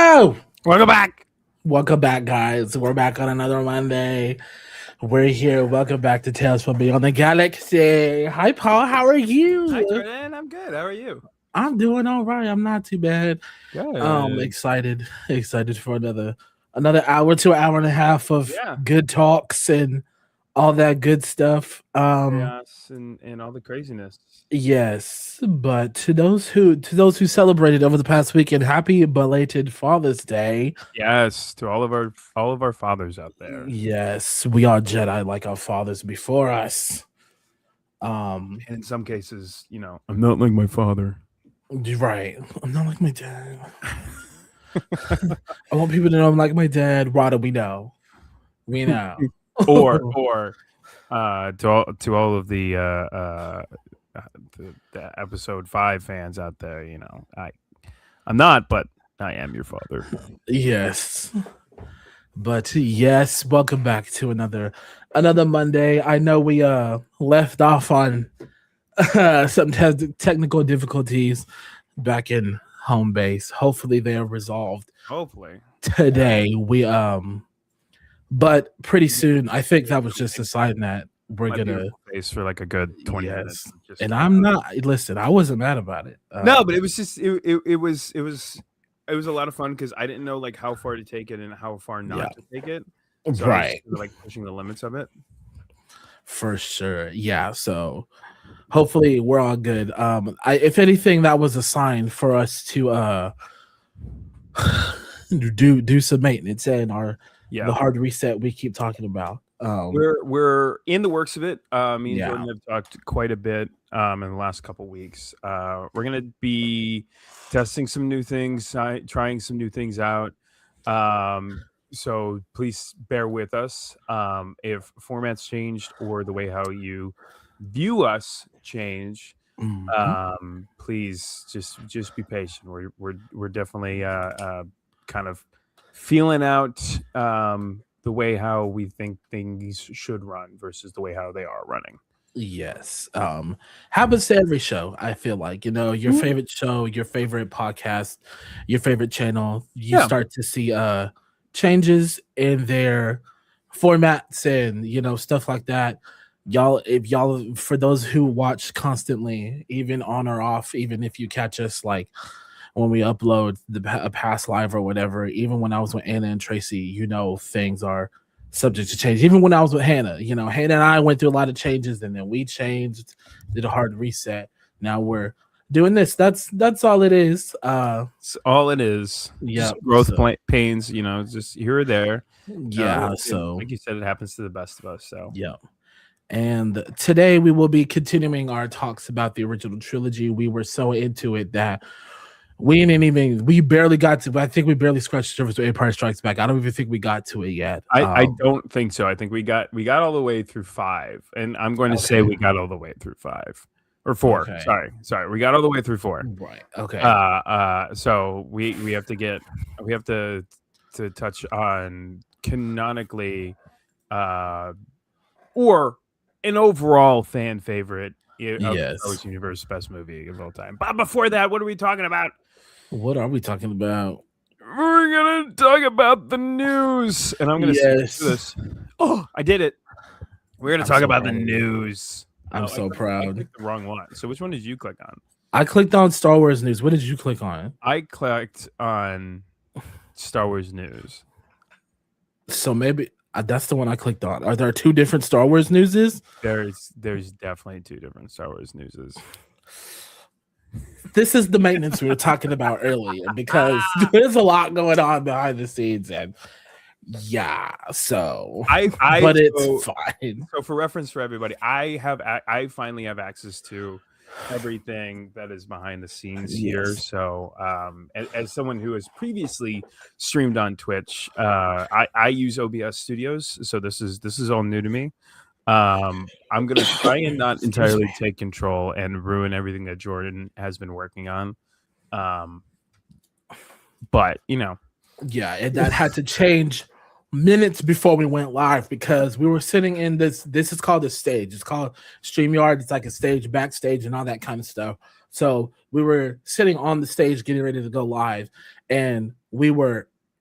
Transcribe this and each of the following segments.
Yo! Welcome back. Welcome back, guys. We're back on another Monday. We're here. Welcome back to Tales from Beyond the Galaxy. Hi, Paul. How are you? Hi, Jordan. I'm good. How are you? I'm doing all right. I'm not too bad. Good. Excited for another hour to an hour and a half of good talks and all that good stuff. Chaos and all the craziness. Yes, but to those who celebrated over the past weekend, happy belated Father's Day. Yes, to all of our fathers out there. Yes, we are Jedi like our fathers before us. And in some cases, I'm not like my father. Right. I'm not like my dad. I want people to know I'm like my dad. Why do we know? We know. or to all of the episode 5 fans out there, I'm not, but I am your father. Yes. But yes, welcome back to another Monday. I know we left off on some technical difficulties back in home base. Hopefully they are resolved. Hopefully. Today we but pretty soon I think that was just a sign that we're gonna face for like a good 20 minutes. And I'm not I wasn't mad about it. No, but it was just it was a lot of fun because I didn't know like how far to take it and how far not to take it. So right. I was, like pushing the limits of it. For sure. Yeah. So hopefully we're all good. If anything, that was a sign for us to do some maintenance and the hard reset we keep talking about. We're in the works of it. Me and Jordan have talked quite a bit in the last couple weeks. We're gonna be testing some new things, trying some new things out. So please bear with us. If formats changed or the way how you view us change, please just be patient. We're definitely kind of feeling out the way how we think things should run versus the way how they are running. Yes. Happens to every show, I feel like, your favorite show, your favorite podcast, your favorite channel, you start to see changes in their formats and stuff like that. Y'all for those who watch constantly, even on or off, even if you catch us like when we upload a past live or whatever, even when I was with Anna and Tracy, things are subject to change. Even when I was with Hannah, Hannah and I went through a lot of changes, and then we changed, did a hard reset. Now we're doing this. That's all it is. It's all it is. Yeah, growth pains. Just here or there. Yeah. So like you said, it happens to the best of us. So yeah. And today we will be continuing our talks about the original trilogy. We were so into it that we barely got to. I think we barely scratched the surface with Empire Strikes Back. I don't even think we got to it yet. I don't think so. I think we got all the way through 5, and I'm going to say we got all the way through 5 or 4. Okay. Sorry, we got all the way through 4. Right. Okay. So we have to touch on canonically, or an overall fan favorite of the Star Wars Universe best movie of all time. But before that, what are we talking about? What are we talking about? We're gonna talk about the news, and I'm gonna say this. Oh, I did it. We're gonna talk about the news. I'm so proud. I clicked the wrong one. So which one did you click on? I clicked on Star Wars News. What did you click on? I clicked on Star Wars News. So maybe that's the one I clicked on. Are there 2 different Star Wars newses? There's definitely 2 different Star Wars newses. This is the maintenance we were talking about earlier, because there's a lot going on behind the scenes, and so but it's fine. So for reference for everybody, I finally have access to everything that is behind the scenes here. So as someone who has previously streamed on Twitch, I use OBS Studios, so this is all new to me. I'm gonna try and not entirely take control and ruin everything that Jordan has been working on. But and that had to change minutes before we went live, because we were sitting in this is called a stage. It's called StreamYard. It's like a stage, backstage, and all that kind of stuff. So we were sitting on the stage getting ready to go live, and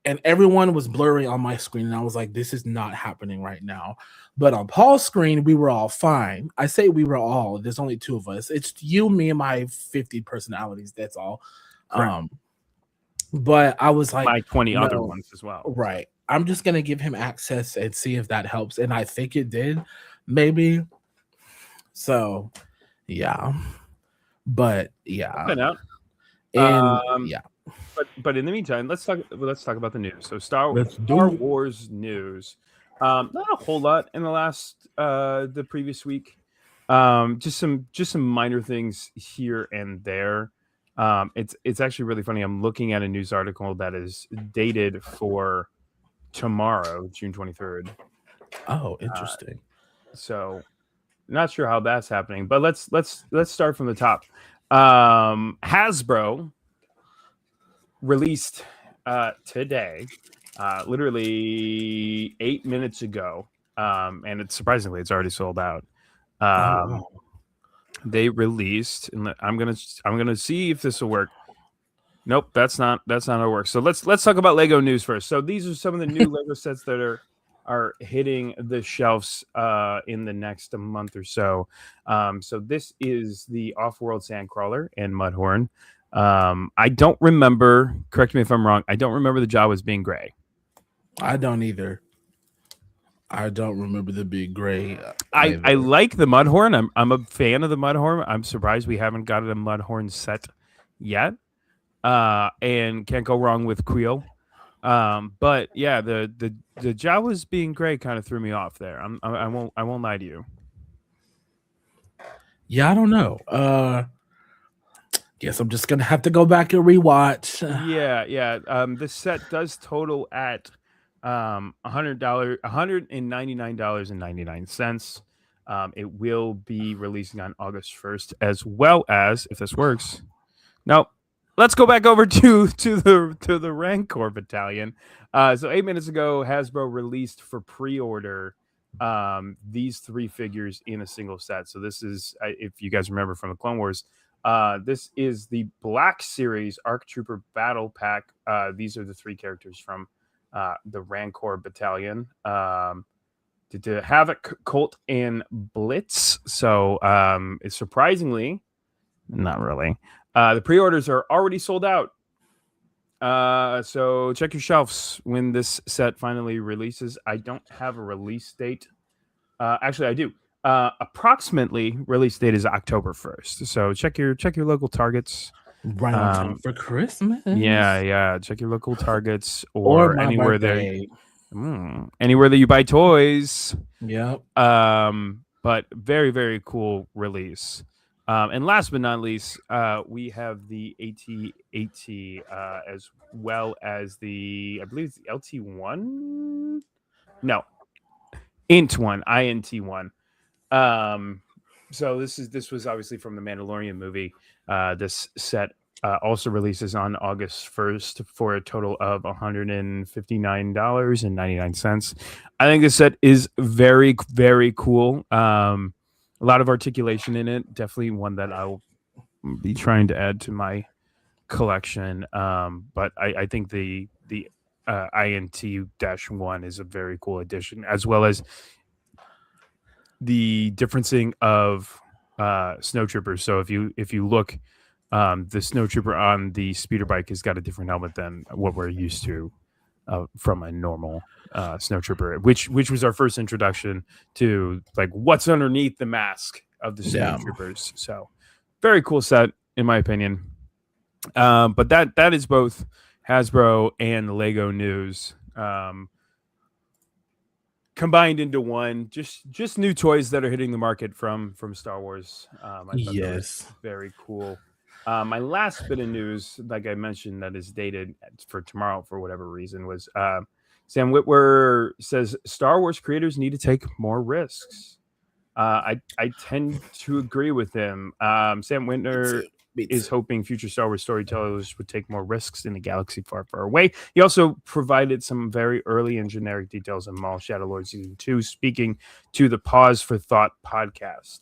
and everyone was blurry on my screen, and I was like, this is not happening right now. But on Paul's screen, we were all fine. I say we were all. There's only two of us. It's you, me, and my 50 personalities. That's all. Correct. Um, but I was like, My 20 other no, ones as well. right. I'm just gonna give him access and see if that helps. And I think it did, maybe. So yeah. But yeah. And yeah. But in the meantime, let's talk about the news. So Star Let's do it. Wars news. Not a whole lot in the previous week. Just some minor things here and there. It's actually really funny. I'm looking at a news article that is dated for tomorrow, June 23rd. Oh, interesting. So not sure how that's happening, but let's start from the top. Hasbro released today, literally 8 minutes ago, and it's surprisingly it's already sold out. Wow. They released, and I'm gonna see if this will work. Nope, that's not how it works. So let's talk about Lego news first. So these are some of the new Lego sets that are hitting the shelves in the next month or so. So this is the Off-World Sandcrawler and Mudhorn. I don't remember, correct me if I'm wrong, I don't remember the Jawas being gray. I don't either. I don't remember the big gray. I like the Mudhorn. I'm a fan of the Mudhorn. I'm surprised we haven't got a Mudhorn set yet. And can't go wrong with Creel. But yeah, the Jawas being gray kind of threw me off there. I won't lie to you. Yeah, I don't know. Guess I'm just gonna have to go back and rewatch. Yeah. This set does total at $199.99. It will be releasing on August 1st, as well as, if this works. Nope. Let's go back over to the Rancor Battalion. So 8 minutes ago, Hasbro released for pre-order these three figures in a single set. So this is, if you guys remember from the Clone Wars, this is the Black Series ARC Trooper Battle Pack. These are the three characters from the Rancor Battalion. To Havoc, Colt, and Blitz. So it's surprisingly, not really. The pre-orders are already sold out. So check your shelves when this set finally releases. I don't have a release date. Actually, I do. Approximately release date is October 1st. So check your local Targets. Right on time for Christmas. Yeah. Check your local Targets or anywhere birthday. Anywhere that you buy toys. Yep. But very, very cool release. And last but not least, we have the AT-AT as well as the, I believe it's the LT1? No. INT1, INT1. So this was obviously from the Mandalorian movie. This set also releases on August 1st for a total of $159.99. I think this set is very, very cool. A lot of articulation in it. Definitely one that I'll be trying to add to my collection. But I think the INT-1 is a very cool addition, as well as the differencing of snowtroopers. So if you look, the snowtrooper on the speeder bike has got a different helmet than what we're used to from a normal snowtrooper, which was our first introduction to like what's underneath the mask of the snowtroopers. So very cool set in my opinion. But that is both Hasbro and Lego news combined into one. Just new toys that are hitting the market from Star Wars. I thought that was very cool. My last bit of news, like I mentioned, that is dated for tomorrow for whatever reason, was Sam Witwer says Star Wars creators need to take more risks. I tend to agree with him. Sam Witwer is hoping future Star Wars storytellers would take more risks in a galaxy far, far away. He also provided some very early and generic details in Maul Shadowlord Season 2, speaking to the Pause for Thought podcast.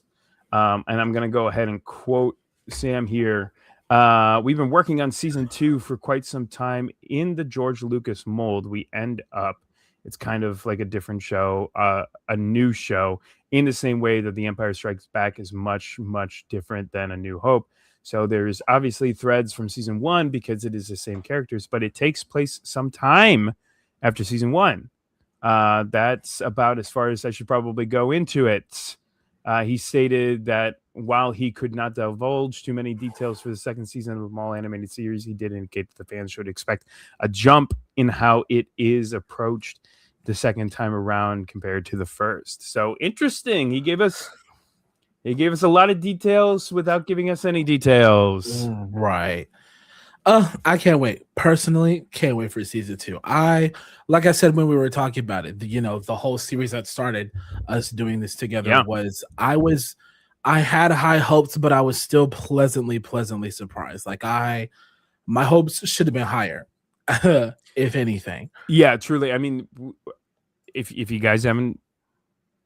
And I'm going to go ahead and quote Sam here. We've been working on season 2 for quite some time in the George Lucas mold. We end up, it's kind of like a different show, a new show, in the same way that The Empire Strikes Back is much, much different than A New Hope. So there's obviously threads from season 1 because it is the same characters, but it takes place some time after season 1. That's about as far as I should probably go into it. He stated that while he could not divulge too many details for the second season of the Mall animated series, he did indicate that the fans should expect a jump in how it is approached the second time around compared to the first. So interesting. He gave us a lot of details without giving us any details. Right. I can't wait. Personally, can't wait for season 2. Like I said when we were talking about it, the whole series that started us doing this together was I had high hopes, but I was still pleasantly surprised. Like my hopes should have been higher, if anything. Yeah, truly. I mean, if you guys haven't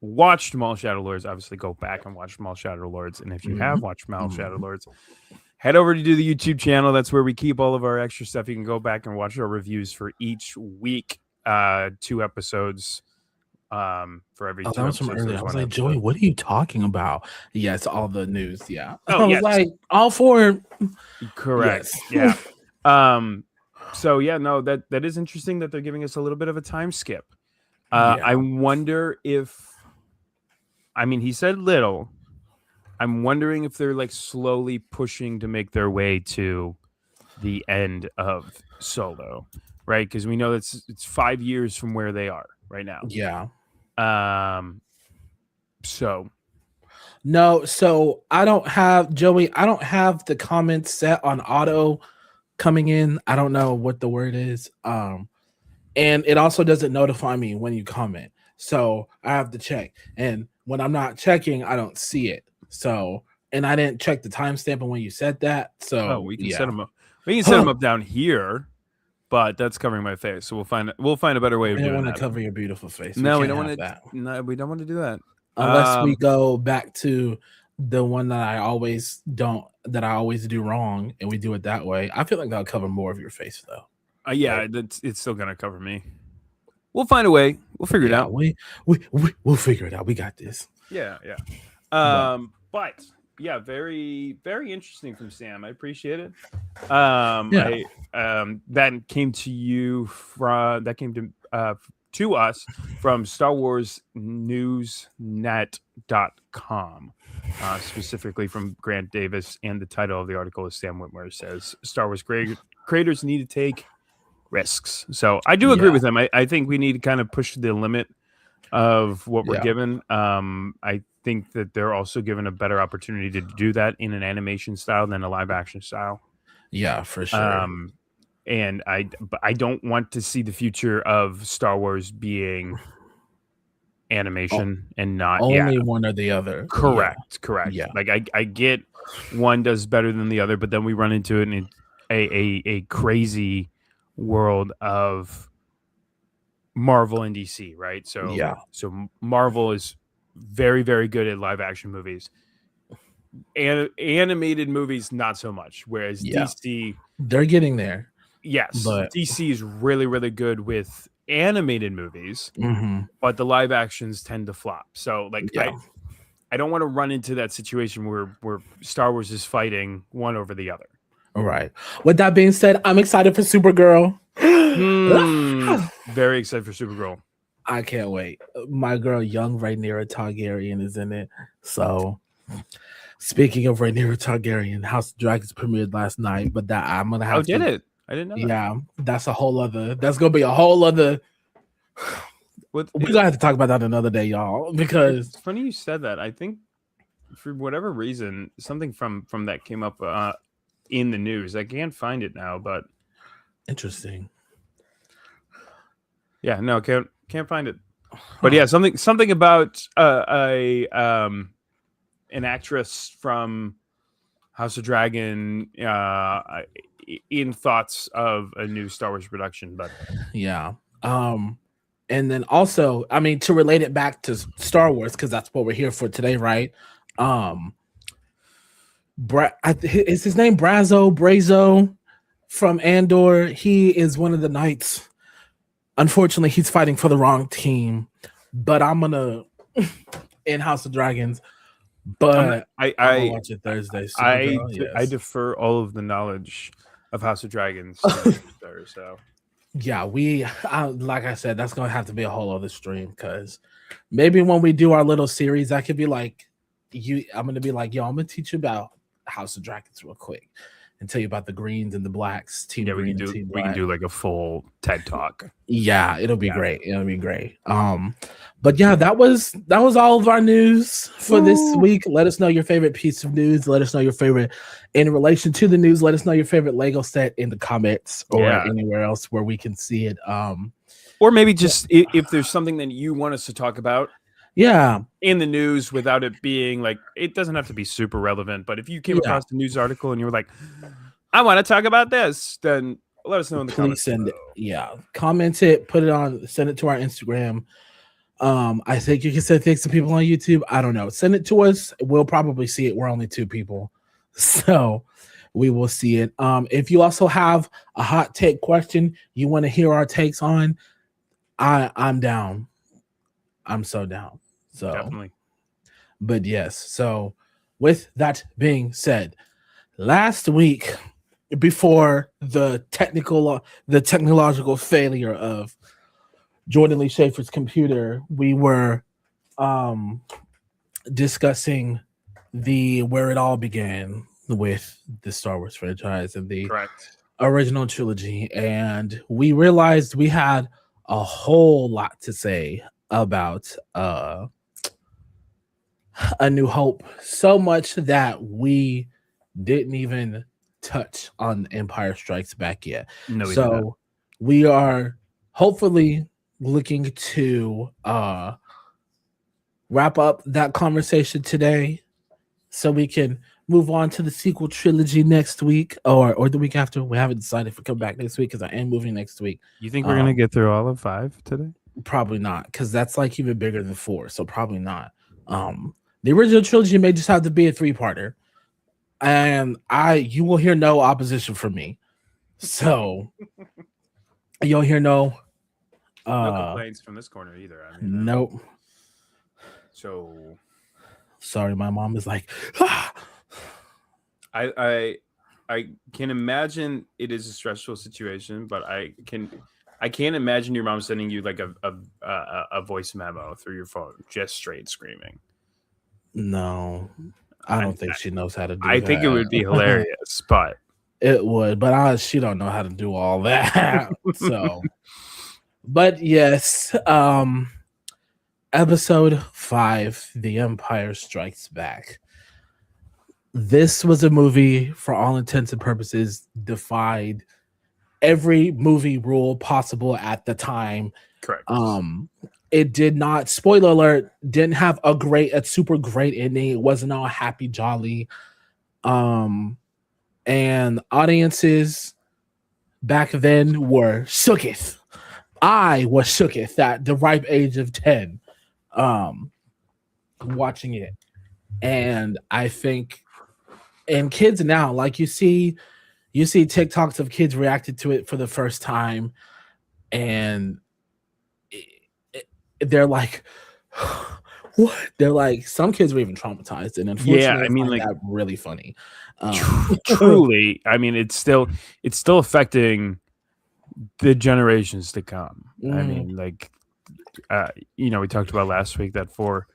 watched Mall Shadow Lords, obviously go back and watch Mall Shadow Lords. And if you have watched Mall Shadow Lords, head over to the YouTube channel. That's where we keep all of our extra stuff. You can go back and watch our reviews for each week. 2 episodes for every 2 that was episodes. from earlier. I was like, Joey, what are you talking about? Yes, all the news. Yeah. Oh, I was like, all for correct. Yes. Yeah. So yeah, no, that is interesting that they're giving us a little bit of a time skip. I wonder if, I mean, he said little. I'm wondering if they're like slowly pushing to make their way to the end of Solo, right? Because we know it's 5 years from where they are right now. Yeah. So I don't have Joey. I don't have the comments set on auto coming in. I don't know what the word is. And it also doesn't notify me when you comment. So I have to check. And when I'm not checking, I don't see it. So, and I didn't check the timestamp when you said that. So we can set them up. We can set them up down here, but that's covering my face. So we'll find a better way of doing that. We don't want to cover your beautiful face. No, we don't want to. No, we don't want to do that unless we go back to the one that I always do wrong, and we do it that way. I feel like that'll cover more of your face, though. Yeah, it's still gonna cover me. We'll find a way. We'll figure it out. We'll figure it out. We got this. Yeah. But yeah, very, very interesting from Sam. I appreciate it. That came to you from to us from Star Wars Newsnet.com, specifically from Grant Davis, and the title of the article is Sam Witwer says Star Wars creators need to take risks. So I do agree with him. I think we need to kind of push the limit of what we're given. I think that they're also given a better opportunity to do that in an animation style than a live action style. Yeah, for sure. And I don't want to see the future of Star Wars being animation and not only one or the other. Correct. Yeah. Like I get one does better than the other, but then we run into it in a crazy world of Marvel and DC, right? So Marvel is very, very good at live action movies. Animated movies, not so much. Whereas DC, they're getting there. Yes, but DC is really, really good with animated movies, but the live actions tend to flop. So, like, I don't want to run into that situation where Star Wars is fighting one over the other. All right. With that being said, I'm excited for Supergirl. Very excited for Supergirl. I can't wait. My girl, young Rhaenyra Targaryen, is in it. So, speaking of Rhaenyra Targaryen, House of Dragons premiered last night, but that I'm gonna have. Did it? I didn't know. Yeah, that's a whole other. That's gonna be a whole other. We're gonna have to talk about that another day, y'all. Because it's funny you said that. I think for whatever reason, something from that came up in the news. I can't find it now, but interesting. Yeah, no, can't find it. But yeah, something about an actress from House of Dragon in thoughts of a new Star Wars production, but yeah. And then also, I mean, to relate it back to Star Wars, because that's what we're here for today, right? Is his name Brazo from Andor? He is one of the knights. Unfortunately, he's fighting for the wrong team. But I'm gonna in House of Dragons. But I'm gonna watch it Thursday. Supergirl, I yes. defer all of the knowledge of House of Dragons to you, sir, so Yeah, like I said, that's gonna have to be a whole other stream because maybe when we do our little series, I could be like, I'm gonna be like, yo, I'm gonna teach you about House of Dragons real quick and tell you about the greens and the blacks, team yeah, green and team we can black. do like a full TED talk. Yeah, it'll be great. It'll be great. But yeah, that was all of our news for this week. Let us know your favorite piece of news. Let us know your favorite in relation to the news. Let us know your favorite Lego set in the comments or anywhere else where we can see it. Or maybe just if there's something that you want us to talk about. Yeah. In the news without it being like, it doesn't have to be super relevant, but if you came across the news article and you were like, I want to talk about this, then let us know in the comments. Send it. Yeah. Comment it, put it on, send it to our Instagram. I think you can send things to people on YouTube. I don't know. Send it to us. We'll probably see it. We're only 2 people. So we will see it. If you also have a hot take question you want to hear our takes on, I'm down. I'm so down. So definitely. But yes, so with that being said, last week before the technological failure of Jordan Lee Schaefer's computer, we were discussing where it all began with the Star Wars franchise and the original trilogy, and we realized we had a whole lot to say about A New Hope, so much that we didn't even touch on Empire Strikes Back yet. So we are hopefully looking to wrap up that conversation today so we can move on to the sequel trilogy next week or the week after. We haven't decided if we come back next week because I am moving next week. You think we're gonna get through all of 5 today? Probably not, because that's like even bigger than 4, so probably not. The original trilogy may just have to be a 3-parter, and you will hear no opposition from me. So you'll hear no complaints from this corner either. I mean, nope. So sorry, my mom is like, I can imagine it is a stressful situation, but I can't imagine your mom sending you like a voice memo through your phone, just straight screaming. No, I don't think she knows how to do that. I think it would be hilarious, but it would, but she don't know how to do all that. So, but yes, episode 5, The Empire Strikes Back. This was a movie, for all intents and purposes, defied every movie rule possible at the time. Correct. It did not, spoiler alert, didn't have a super great ending. It wasn't all happy jolly. And audiences back then were shooketh. I was shooketh at the ripe age of 10, watching it. And I think, and kids now, like you see TikToks of kids reacted to it for the first time, and they're like, what? They're like, some kids were even traumatized, and unfortunately, I mean, like, that really funny. Truly, I mean, it's still affecting the generations to come. I mean, like, we talked about last week that 4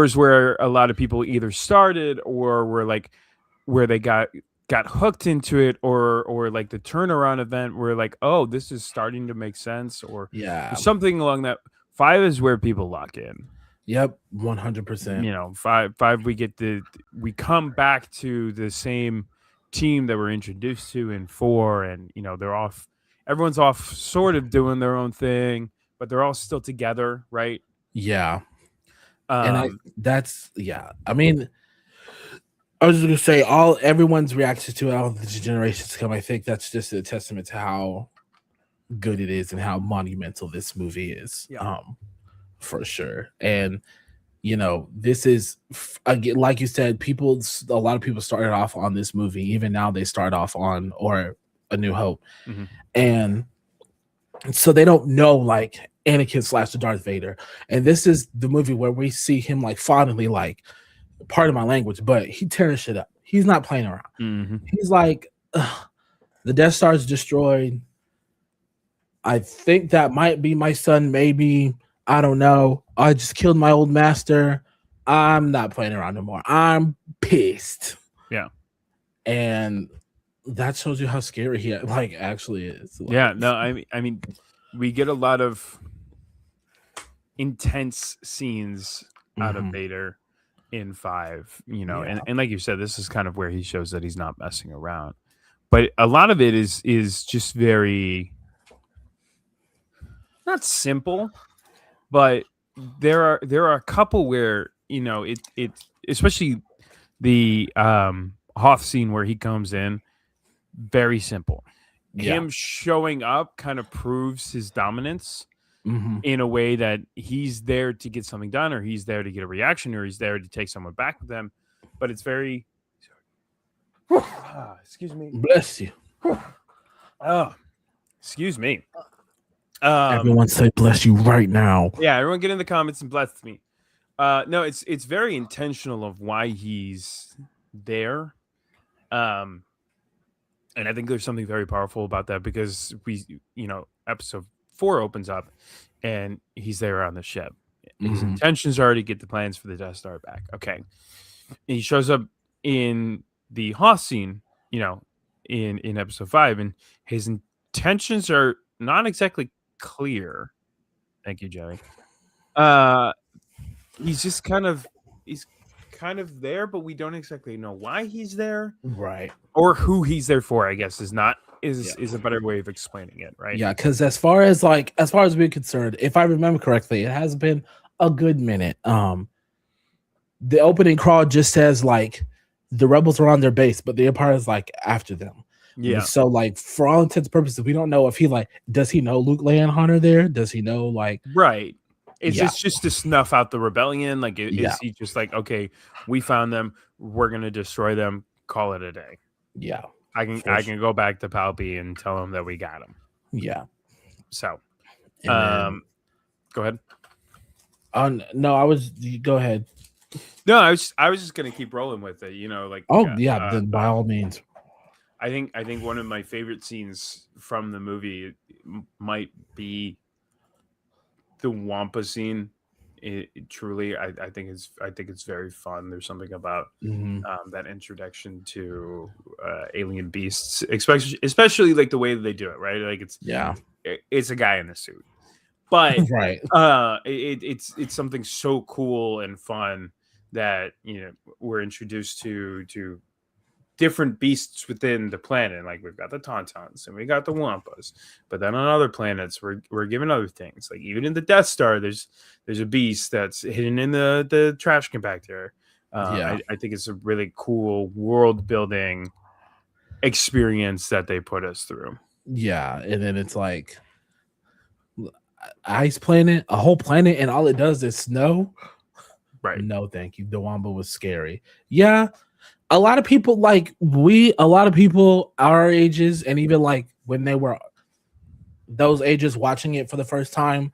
is where a lot of people either started or were like where they got hooked into it, or like the turnaround event where like, oh, this is starting to make sense, or something along that. 5 is where people lock in. Yep, 100%. 5 we come back to the same team that we're introduced to in 4, and everyone's off sort of doing their own thing, but they're all still together, right? Yeah. And I mean, I was just gonna say everyone's reaction to it, all the generations to come. I think that's just a testament to how good it is and how monumental this movie is. For sure. And you know, this is again, like you said, a lot of people started off on this movie. Even now, they start off on or A New Hope, and so they don't know like Anakin slash Darth Vader. And this is the movie where we see him like finally like, part of my language, but he tearing shit up. He's not playing around. He's like, the Death Star is destroyed. I think that might be my son. Maybe, I don't know. I just killed my old master. I'm not playing around anymore. I'm pissed. Yeah. And that shows you how scary he like actually is. Like, yeah. No, I mean, we get a lot of intense scenes out of Vader in 5, you know, and like you said, this is kind of where he shows that he's not messing around. But a lot of it is just very not simple, but there are a couple where, you know, it especially the Hoth scene where he comes in, very simple. Him showing up kind of proves his dominance in a way that he's there to get something done, or he's there to get a reaction, or he's there to take someone back with them. But it's very excuse me. Bless you. Oh, excuse me. Everyone say bless you right now. Yeah, everyone get in the comments and bless me. No, it's very intentional of why he's there. And I think there's something very powerful about that, because episode 4 opens up and he's there on the ship. His intentions are to get the plans for the Death Star back. Okay. He shows up in the Hoth scene, you know, in episode 5, and his intentions are not exactly clear. Thank you, Joey. He's kind of there, but we don't exactly know why he's there, right? Or who he's there for. I guess is a better way of explaining it, right? Yeah, because as far as we're concerned, if I remember correctly, it has been a good minute. The opening crawl just says like the rebels are on their base, but the Empire is like after them. Yeah. So like for all intents and purposes, we don't know if does he know Luke Landhunter there? Does he know like right? Is this just to snuff out the rebellion? Like, is he just like, okay, we found them, we're gonna destroy them, call it a day? Yeah, I can go back to Palpy and tell him that we got him. Yeah. So, go ahead. No, go ahead. No, I was just gonna keep rolling with it. You know, like then by all means. I think one of my favorite scenes from the movie might be the Wampa scene. Truly, I think it's very fun. There's something about that introduction to alien beasts, especially like the way that they do it, right? Like it's a guy in a suit, but right. It's something so cool and fun that, you know, we're introduced to different beasts within the planet. Like we've got the Tauntauns and we got the Wampas, but then on other planets we're given other things. Like even in the Death Star, there's a beast that's hidden in the trash compactor. I think it's a really cool world building experience that they put us through. Yeah, and then it's like ice planet, a whole planet, and all it does is snow. Right. No, thank you. The Wampa was scary. Yeah. A lot of people our ages, and even like when they were those ages watching it for the first time,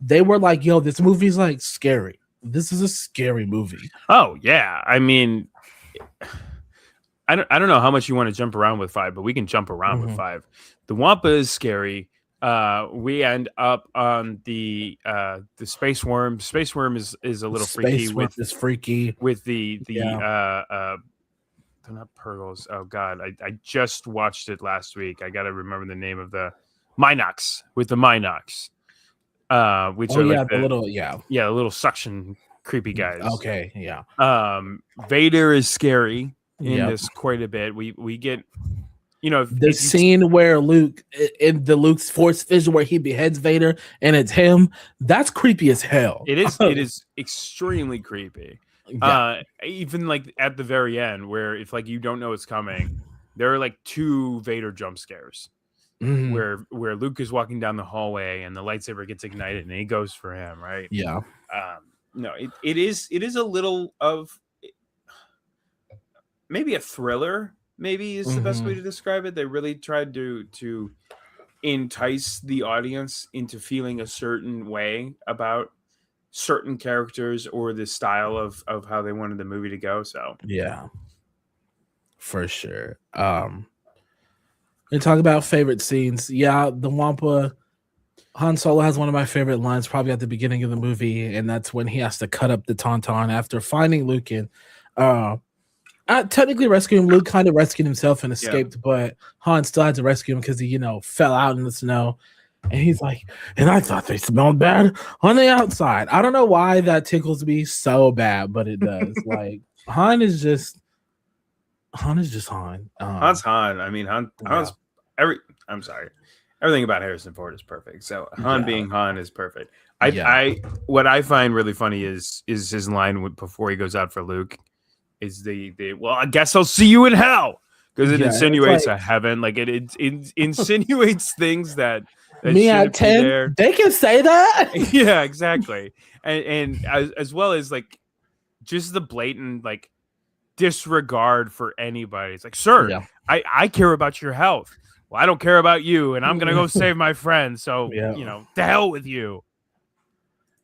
they were like, yo, this movie's like scary. This is a scary movie. Oh yeah. I mean, I don't know how much you want to jump around with 5, but we can jump around with 5. The Wampa is scary. We end up on the space worm. Space worm is a little freaky. With the they're not Purgles. Oh God, I just watched it last week. I gotta remember the name of the Minox, with the Minox. Which are like the little suction creepy guys. Okay, yeah. Vader is scary in this quite a bit. We get, you know, the scene where Luke in the Luke's Force vision where he beheads Vader and it's him. That's creepy as hell. It is. It is extremely creepy. Yeah. Even like at the very end, where if like you don't know it's coming, there are like 2 Vader jump scares. Where Luke is walking down the hallway and the lightsaber gets ignited and he goes for him, right? Yeah. No, it is a little of maybe a thriller. Maybe is the best way to describe it. They really tried to entice the audience into feeling a certain way about certain characters or the style of how they wanted the movie to go. So yeah, for sure. And talk about favorite scenes. Yeah, the Wampa Han Solo has one of my favorite lines, probably at the beginning of the movie, and that's when he has to cut up the Tauntaun after finding Luke and technically rescuing Luke, kind of rescued himself and escaped, but Han still had to rescue him because he, fell out in the snow. And he's like, and I thought they smelled bad on the outside. I don't know why that tickles me so bad, but it does. Like Han is just Han. Han's Han. I mean, Han's I'm sorry. Everything about Harrison Ford is perfect. So Han being Han is perfect. What I find really funny is his line before he goes out for Luke is the well, I guess I'll see you in hell, because it insinuates a heaven. Like it insinuates things that me at 10 they can say that. Yeah, exactly. And as well as like just the blatant like disregard for anybody. It's like, sir, I care about your health. Well, I don't care about you, and I'm gonna go save my friend. So to hell with you.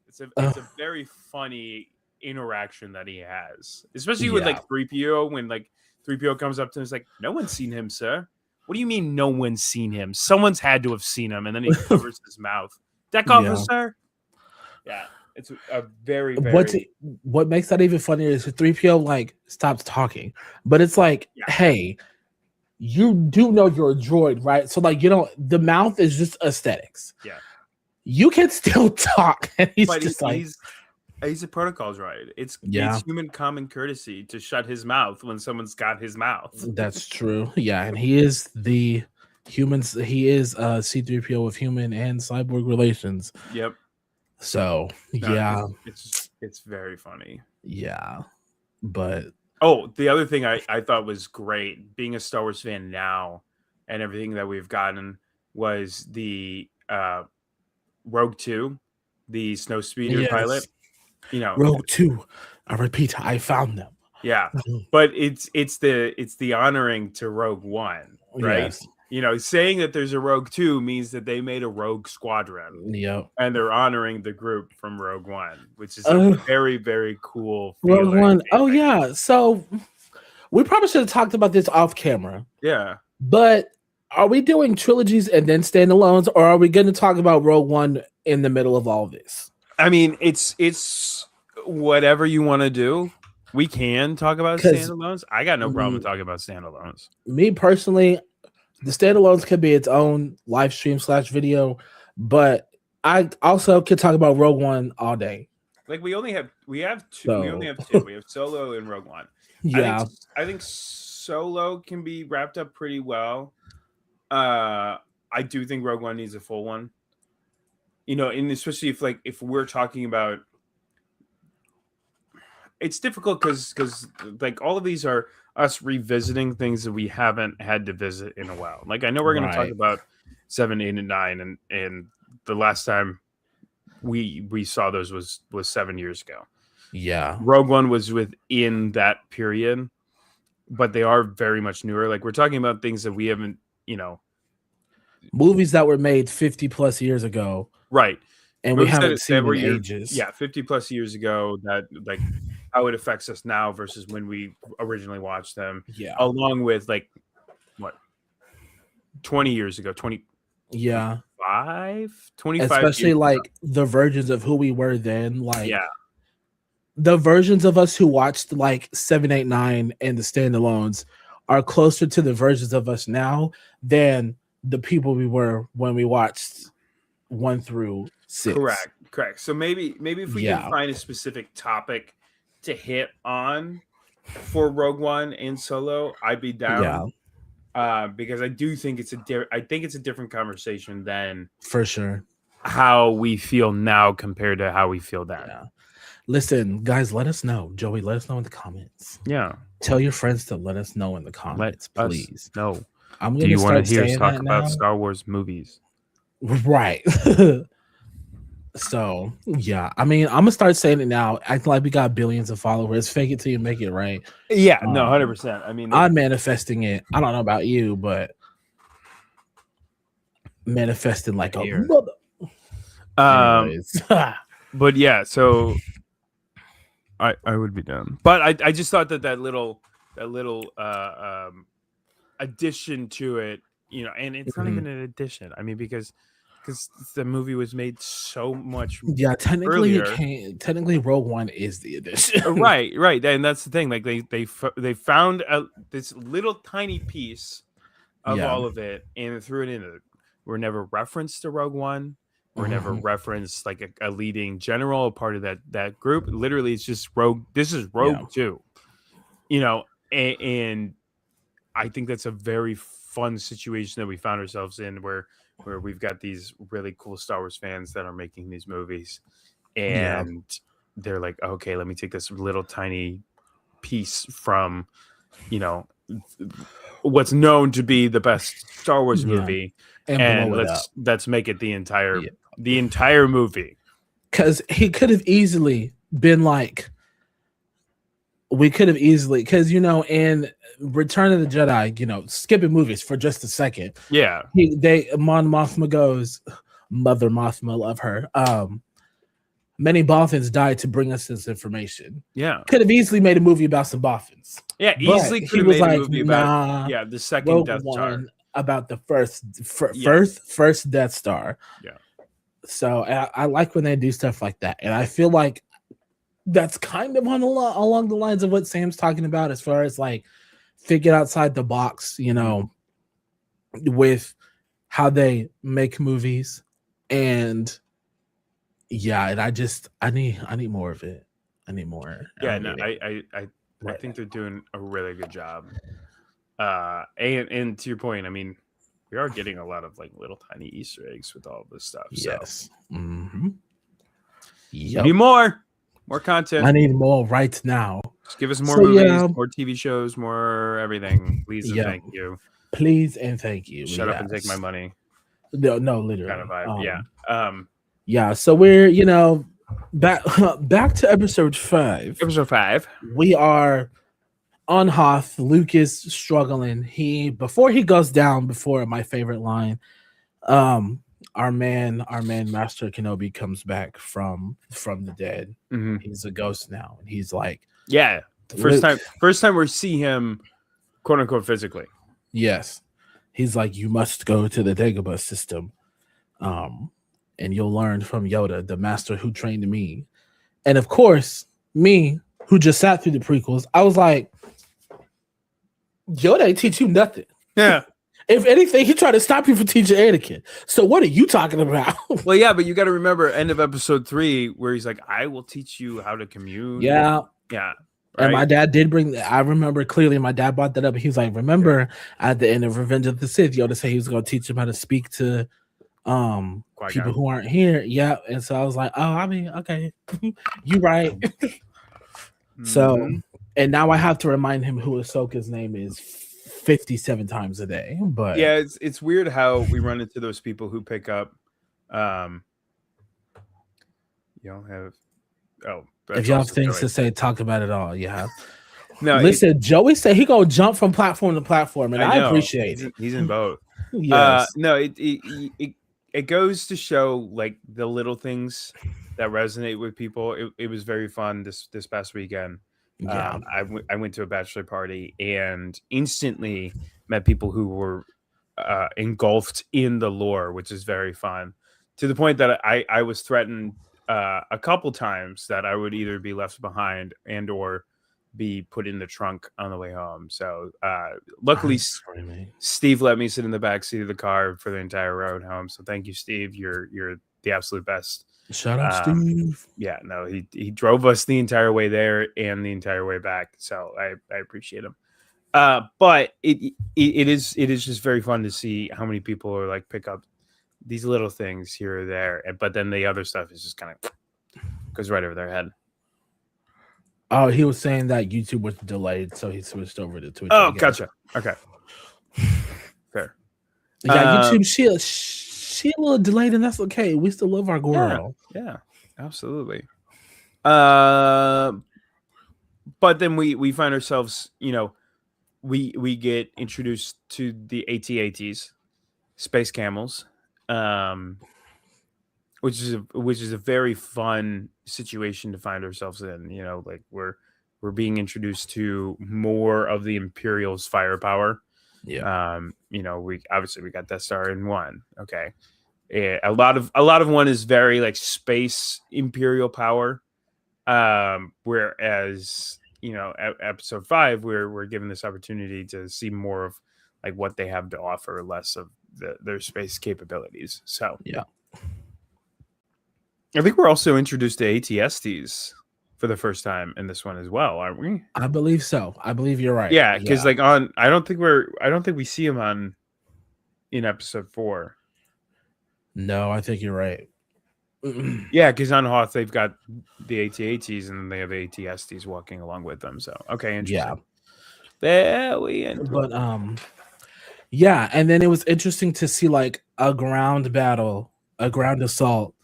It's a very funny interaction that he has, especially with like 3PO, when like 3PO comes up to him, it's like, no one's seen him, sir. What do you mean no one's seen him? Someone's had to have seen him, and then he covers his mouth. Deck officer. Yeah, it's a very what makes that even funnier is 3PO like stops talking, but it's like, hey, you do know you're a droid, right? So like, the mouth is just aesthetics. Yeah, you can still talk, and he's a protocol droid. It's human common courtesy to shut his mouth when someone's got his mouth. That's true. Yeah, and he is the humans. He is C-3PO with human and cyborg relations. Yep. So it's very funny. Yeah, but the other thing I thought was great, being a Star Wars fan now, and everything that we've gotten, was the Rogue 2, the snowspeeder pilot. Rogue 2. I repeat, I found them. Yeah, but it's the honoring to Rogue One, right? Yes. Saying that there's a Rogue 2 means that they made a Rogue Squadron. Yep. And they're honoring the group from Rogue One, which is a very, very cool feeling. Rogue One. Oh, yeah. So we probably should have talked about this off camera. Yeah. But are we doing trilogies and then standalones, or are we going to talk about Rogue One in the middle of all this? I mean, it's whatever you want to do. We can talk about standalones. I got no problem with talking about standalones. Me personally, the standalones could be its own live stream /video, but I also could talk about Rogue One all day. Like we have two. So, we only have two. We have Solo and Rogue One. Yeah, I think Solo can be wrapped up pretty well. I do think Rogue One needs a full one. And especially if we're talking about, it's difficult because like all of these are us revisiting things that we haven't had to visit in a while. Like I know we're going to talk about 7, 8, and 9, and the last time we saw those was 7 years ago. Yeah, Rogue One was within that period, but they are very much newer. Like we're talking about things that we haven't, movies that were made 50 plus years ago, right? And we haven't seen in ages. Yeah, 50 plus years ago. That like how it affects us now versus when we originally watched them. Yeah, along with like what 20 years ago, 20. Yeah, 25, especially like the versions of who we were then. Like the versions of us who watched like 7, 8, 9 and the standalones are closer to the versions of us now than the people we were when we watched 1 through 6. Correct. So maybe if we can find a specific topic to hit on for Rogue One and Solo, I'd be down. Because I do think it's a different conversation than for sure how we feel now compared to how we feel then. Yeah. Listen, guys, let us know. Joey, let us know in the comments. Yeah. Tell your friends to let us know in the comments, please. No. Do you want to hear us talk about Star Wars movies? Right. So yeah, I mean, I'm gonna start saying it now. Act like we got billions of followers. Fake it till you make it, right? Yeah, no, 100%. I mean, I'm manifesting it. I don't know about you, but manifesting like a here. mother. Anyways, But yeah, so I would be down. But I just thought that little addition to it, you know, and it's not even an addition. I mean, because the movie was made so much yeah, technically earlier. Technically, Rogue One is the edition. Right, and that's the thing. Like they found this little tiny piece of all of it and threw it in. We're never referenced to Rogue One. We're never referenced like a leading general, a part of that group. Literally, it's just Rogue. This is Rogue 2, you know, and I think that's a very fun situation that we found ourselves in, where we've got these really cool Star Wars fans that are making these movies, and they're like, okay, let me take this little tiny piece from, you know, what's known to be the best Star Wars movie, and let's make it the entire movie. Because he could have easily been like, because, you know, in Return of the Jedi, you know, skipping movies for just a second. Yeah. Mon Mothma goes, Mother Mothma, love her. Many Bothans died to bring us this information. Yeah. Could have easily made a movie about some Bothans. Yeah, easily could have made a movie about the second Rogue Death Star. About the first Death Star. Yeah. So I like when they do stuff like that. And I feel like that's kind of along the lines of what Sam's talking about, as far as like thinking outside the box, you know, with how they make movies. And yeah, and I need more of it. I need more. Yeah, no, I think they're doing a really good job. And to your point, I mean, we are getting a lot of like little tiny Easter eggs with all this stuff. Yes. So. Yep. Need more content. I need more right now. Just give us more movies, more TV shows, more everything. Please and thank you. Please and thank you. Shut up and take my money. No, literally. Kind of vibe. Yeah. So we're, you know, back to episode 5. Episode 5. We are on Hoth. Luke is struggling. Before he goes down, before my favorite line, our man Master Kenobi comes back from the dead. Mm-hmm. He's a ghost now, and he's like, yeah, the first time we see him, quote unquote, physically. Yes, he's like, you must go to the Dagobah system, and you'll learn from Yoda, the master who trained me. And of course, me, who just sat through the prequels, I was like, Yoda ain't teach you nothing. Yeah. If anything, he tried to stop you from teaching Anakin. So what are you talking about? Well, yeah, but you got to remember end of episode 3, where he's like, I will teach you how to commune. Yeah. Yeah. Right? And my dad did I remember clearly my dad brought that up. He was like, remember at the end of Revenge of the Sith, Yoda said he was going to teach him how to speak to people who aren't here. Yeah. And so I was like, oh, I mean, okay, you right. So, and now I have to remind him who Ahsoka's name is 57 times a day. But yeah, it's weird how we run into those people who pick up you don't have if you have things to say, talk about it all. Yeah. No, listen, Joey said he gonna jump from platform to platform, and I appreciate it. He's in both. Yes. No, it goes to show like the little things that resonate with people. It was very fun this past weekend. Yeah. I went to a bachelor party and instantly met people who were engulfed in the lore, which is very fun, to the point that I was threatened a couple times that I would either be left behind and or be put in the trunk on the way home. So luckily Steve let me sit in the back seat of the car for the entire road home. So thank you, Steve. You're the absolute best. Shout out Steve. Yeah, no, he drove us the entire way there and the entire way back. So I appreciate him. But it is just very fun to see how many people are like pick up these little things here or there, but then the other stuff is just kind of goes right over their head. Oh, he was saying that YouTube was delayed, so he switched over to Twitch. Oh, gotcha. Okay, fair. Yeah, YouTube she a little delayed, and that's okay. We still love our girl. Yeah, absolutely. But then we find ourselves, we get introduced to the AT-ATs, space camels, which is a very fun situation to find ourselves in. Like we're being introduced to more of the Imperial's firepower. Yeah. We got Death Star in one. Okay, a lot of one is very like space Imperial power. Whereas episode 5, we're given this opportunity to see more of like what they have to offer, less of their space capabilities. So Yeah. I think we're also introduced to ATSTs for the first time in this one as well, aren't we? I believe so. I believe you're right. Yeah, because like I don't think we see them in episode 4. No, I think you're right. Yeah, because on Hoth they've got the AT-ATs and then they have ATSTs walking along with them. So okay, interesting. Yeah. Very interesting. But yeah, and then it was interesting to see like a ground battle, a ground assault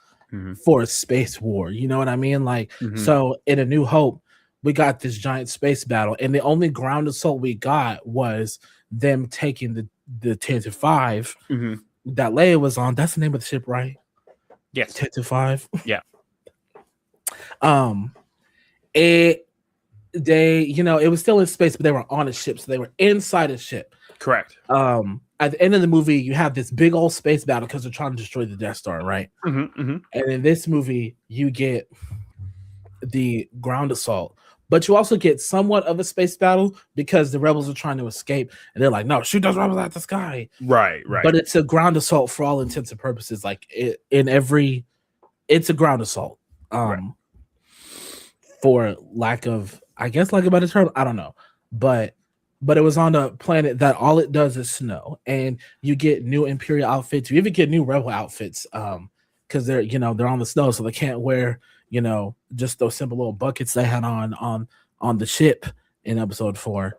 for a space war. You know what I mean? Like, so in A New Hope, we got this giant space battle, and the only ground assault we got was them taking the Tantive 5 that Leia was on. That's the name of the ship, right? Yes. Tantive 5. Yeah. It was still in space, but they were on a ship, so they were inside a ship. Correct. At the end of the movie, you have this big old space battle because they're trying to destroy the Death Star, right? And in this movie, you get the ground assault, but you also get somewhat of a space battle because the rebels are trying to escape, and they're like, "No, shoot those rebels at the sky!" Right. But it's a ground assault for all intents and purposes. Like it's a ground assault. For lack of a better term, I don't know, but it was on a planet that all it does is snow, and you get new Imperial outfits. You even get new Rebel outfits, because they're on the snow, so they can't wear just those simple little buckets they had on the ship in episode 4.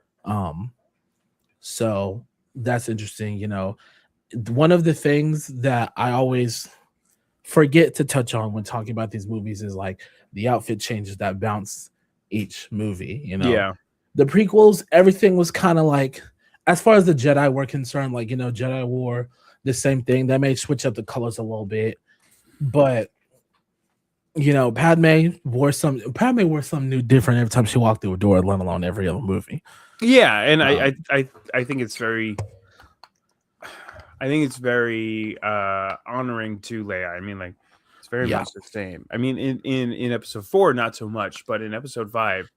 So that's interesting. One of the things that I always forget to touch on when talking about these movies is like the outfit changes that bounce each movie. Yeah. The prequels, everything was kind of like, as far as the Jedi were concerned, like, Jedi wore the same thing. They may switch up the colors a little bit, but Padme wore something new, different every time she walked through a door, let alone every other movie. Yeah, and I think it's very honoring to Leia. I mean, like, it's very much the same. I mean, in episode 4, not so much, but in episode 5,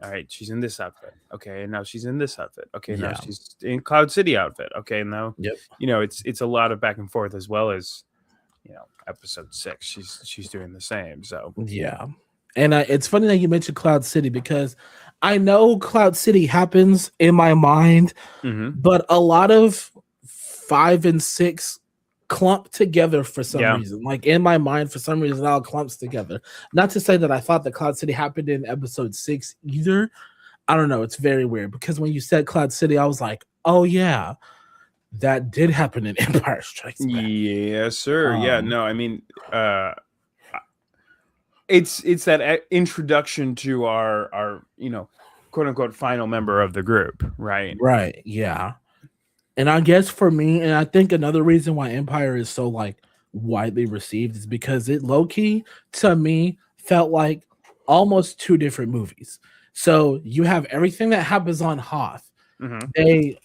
all right, she's in this outfit. Okay, and now she's in this outfit. Okay, now she's in Cloud City outfit. Okay, now it's a lot of back and forth, as well as episode 6. She's doing the same. So yeah, and it's funny that you mentioned Cloud City, because I know Cloud City happens in my mind, but a lot of 5 and 6 clump together for some reason. Like, in my mind, for some reason, it all clumps together. Not to say that I thought that Cloud City happened in episode 6 either. I don't know. It's very weird, because when you said Cloud City, I was like, oh yeah, that did happen in Empire Strikes Back. Yes, sir. Yeah, no, I mean, it's that introduction to our quote unquote final member of the group, right? Right. Yeah. And I guess for me, and I think another reason why Empire is so like widely received is because it low-key, to me, felt like almost 2 different movies. So you have everything that happens on Hoth.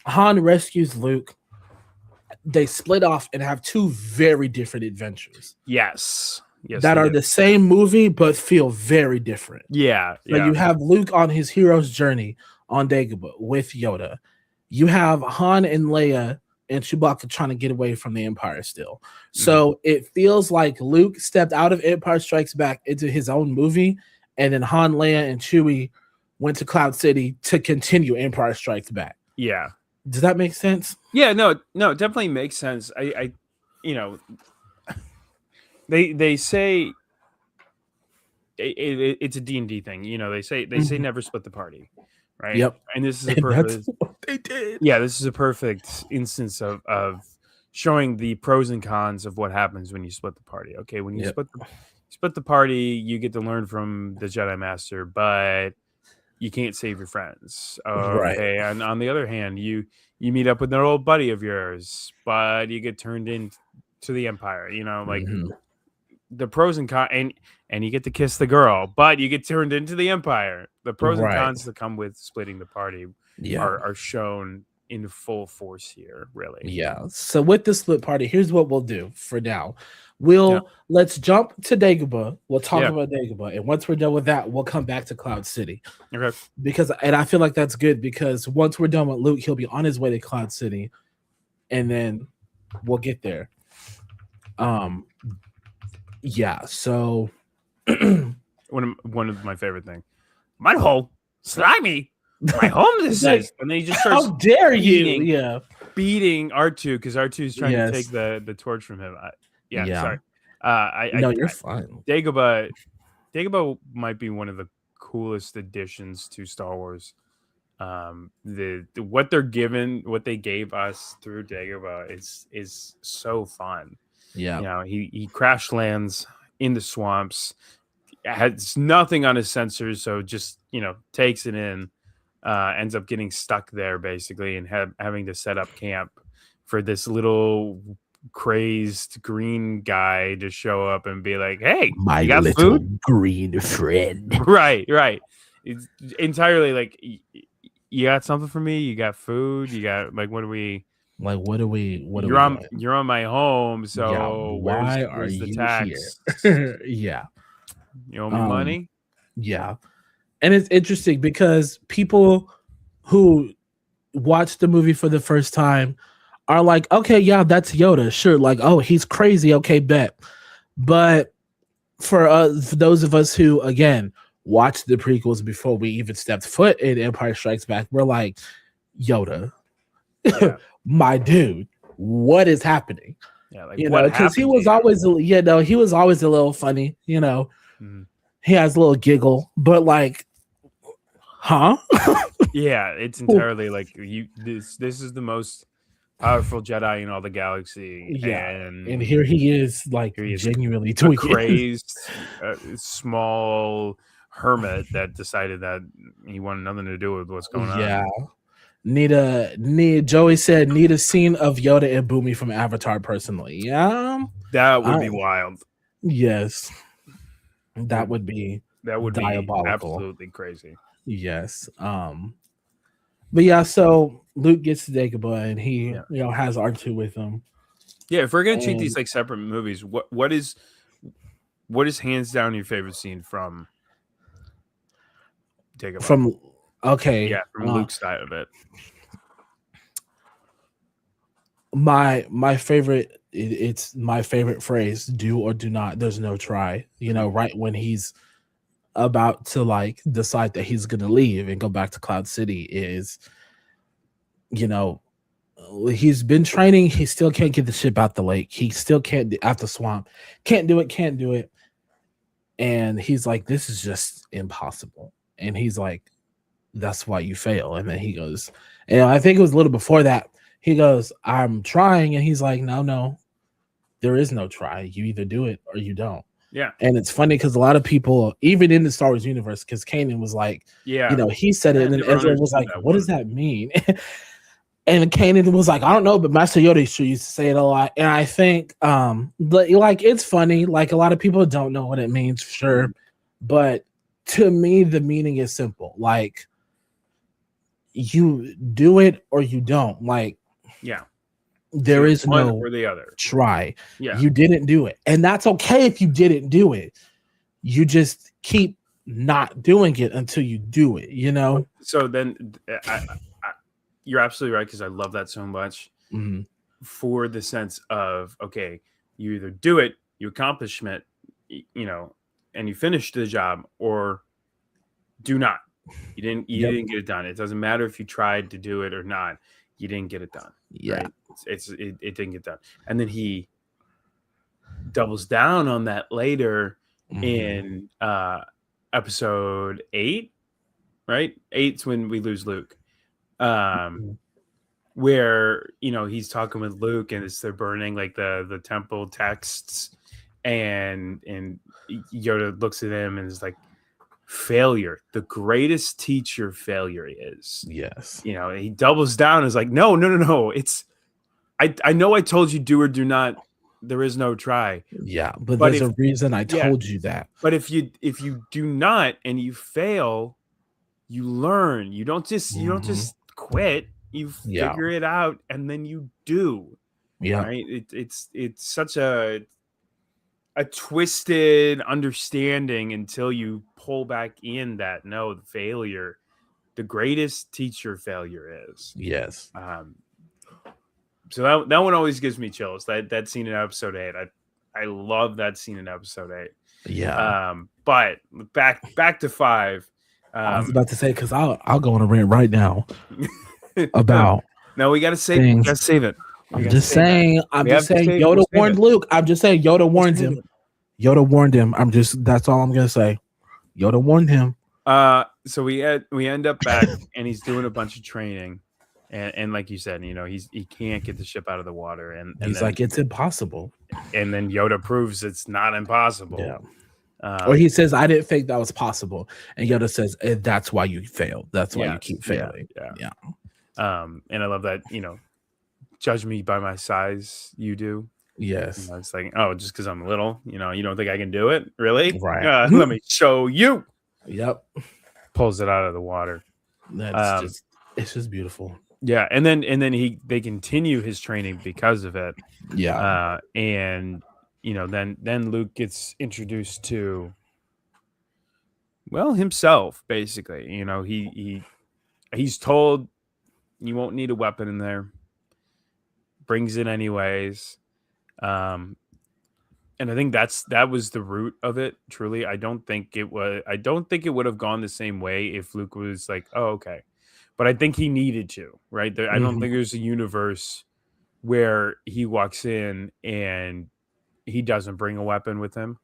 Han rescues Luke. They split off and have 2 very different adventures. Yes, that are the same movie but feel very different. Yeah. So you have Luke on his hero's journey on Dagobah with Yoda. You have Han and Leia and Chewbacca trying to get away from the Empire still. So it feels like Luke stepped out of Empire Strikes Back into his own movie, and then Han, Leia, and Chewie went to Cloud City to continue Empire Strikes Back. Yeah. Does that make sense? Yeah, no, it definitely makes sense. They say it's a D&D thing. They say never split the party, right? Yep. And this is a perfect. That's what they did. Yeah, this is a perfect instance of showing the pros and cons of what happens when you split the party. Okay, when you Yep. split the party, you get to learn from the Jedi Master, but you can't save your friends. Right. Okay, and on the other hand, you meet up with an old buddy of yours, but you get turned into the Empire. Like Mhm. the pros and cons, and you get to kiss the girl, but you get turned into the Empire. The pros and Right. cons that come with splitting the party Yeah. are shown in full force here, really. Yeah. So with the split party, here's what we'll do for now. Yeah. Let's jump to Dagobah. We'll talk Yeah. about Dagobah, and once we're done with that, we'll come back to Cloud City. Okay. And I feel like that's good because once we're done with Luke, he'll be on his way to Cloud City, and then we'll get there. Yeah. So One of my favorite things. My hole, slimy. My home this Like, is, and then he just starts. how dare you? beating- Yeah. beating R2 because R2 is trying Yes. to take the torch from him. Yeah. Sorry. You're fine. Dagobah might be one of the coolest additions to Star Wars. What they gave us through Dagobah is so fun. Yeah. He crash lands in the swamps, has nothing on his sensors, so just takes it in. Ends up getting stuck there basically and having to set up camp for this little crazed green guy to show up and be like, "Hey, My you got little food?" green friend. Right. It's entirely like, you got something for me? You got food? You got what do we? Like, what are we? You're on my home, so Yeah, why are where's the you tax? here? Yeah. You owe me money? Yeah. And it's interesting because people who watch the movie for the first time are like, okay, yeah, that's Yoda. Sure. Like, oh, he's crazy. Okay, bet. But for those of us who, again, watched the prequels before we even stepped foot in Empire Strikes Back, we're like, Yoda, Yeah. my dude, what is happening? Yeah, like Because he was always, he was always a little funny. Mhm. He has a little giggle, but like, huh? Yeah, it's entirely like this is the most powerful Jedi in all the galaxy. Yeah, and here he is, like, Here he is, genuinely a doing it. crazed small hermit that decided that he wanted nothing to do with what's going on. Yeah. Joey said, need a scene of Yoda and Boomy from Avatar personally. Yeah. That would be wild. Yes. That would be diabolical. Be absolutely crazy. Yes. But yeah, so Luke gets to Dagobah and he has R2 with him. Yeah, if we're gonna treat these like separate movies, what is hands down your favorite scene from Dagobah? From Luke's side of it. My favorite, it's my favorite phrase, do or do not, there's no try. Right when he's about to like decide that he's gonna leave and go back to Cloud City is, he's been training, he still can't get the ship out the lake, he still can't out the swamp, can't do it, and he's like, this is just impossible. And he's like, that's why you fail. And then he goes, and I think it was a little before that, he goes, I'm trying. And he's like, no, there is no try. You either do it or you don't. Yeah. And it's funny because a lot of people, even in the Star Wars universe, because Kanan was like, he said it, and then Ezra was like, what does that mean? And Kanan was like, I don't know, but Master Yoda used to say it a lot. And I think like it's funny, like a lot of people don't know what it means, sure. But to me, the meaning is simple. Like, you do it or you don't. Like, there is one no or the other. Try. Yeah. You didn't do it. And that's okay if you didn't do it. You just keep not doing it until you do it, So then you're absolutely right, because I love that so much. Mm-hmm. For the sense of, okay, you either do it, you accomplish it, and you finish the job, or do not. You didn't get it done. It doesn't matter if you tried to do it or not. You didn't get it done. Yeah. Right? It didn't get done. And then he doubles down on that later in episode 8, right? 8's when we lose Luke. where he's talking with Luke and they're burning like the temple texts, and Yoda looks at him and is like, failure, the greatest teacher failure is. Yes. He doubles down and is like, no, it's I know I told you do or do not, there is no try. Yeah, but there's a reason I told you that. But if you do not and you fail, you learn. You don't just quit. You figure it out and then you do. Yeah. Right? It's such a twisted understanding until you pull back in that no, the failure, the greatest teacher failure is. Yes. So that one always gives me chills. That scene in episode 8. I love that scene in episode 8. Yeah. But back to 5. I was about to say, because I'll go on a rant right now about. No, we gotta save it. We gotta save it. I'm just saying. Yoda warned Luke. I'm just saying Yoda warned him. Yoda warned him. That's all I'm gonna say. Yoda warned him. So we end up back and he's doing a bunch of training. And like you said, he can't get the ship out of the water, and he's like, it's impossible. And then Yoda proves it's not impossible. Yeah. Or he says, I didn't think that was possible, and Yoda says, that's why you failed. That's why you keep failing. Yeah. And I love that. Judge me by my size. You do. Yes. It's like, oh, just because I'm little, you don't think I can do it, really? Right. Let me show you. Yep. Pulls it out of the water. It's just beautiful. Yeah, and then they continue his training because of it. Yeah. And then Luke gets introduced to, well, himself basically. He's told you won't need a weapon in there. Brings it anyways. And I think that was the root of it. Truly, I don't think it would have gone the same way if Luke was like, oh, okay. But I think he needed to, right? I don't think there's a universe where he walks in and he doesn't bring a weapon with him.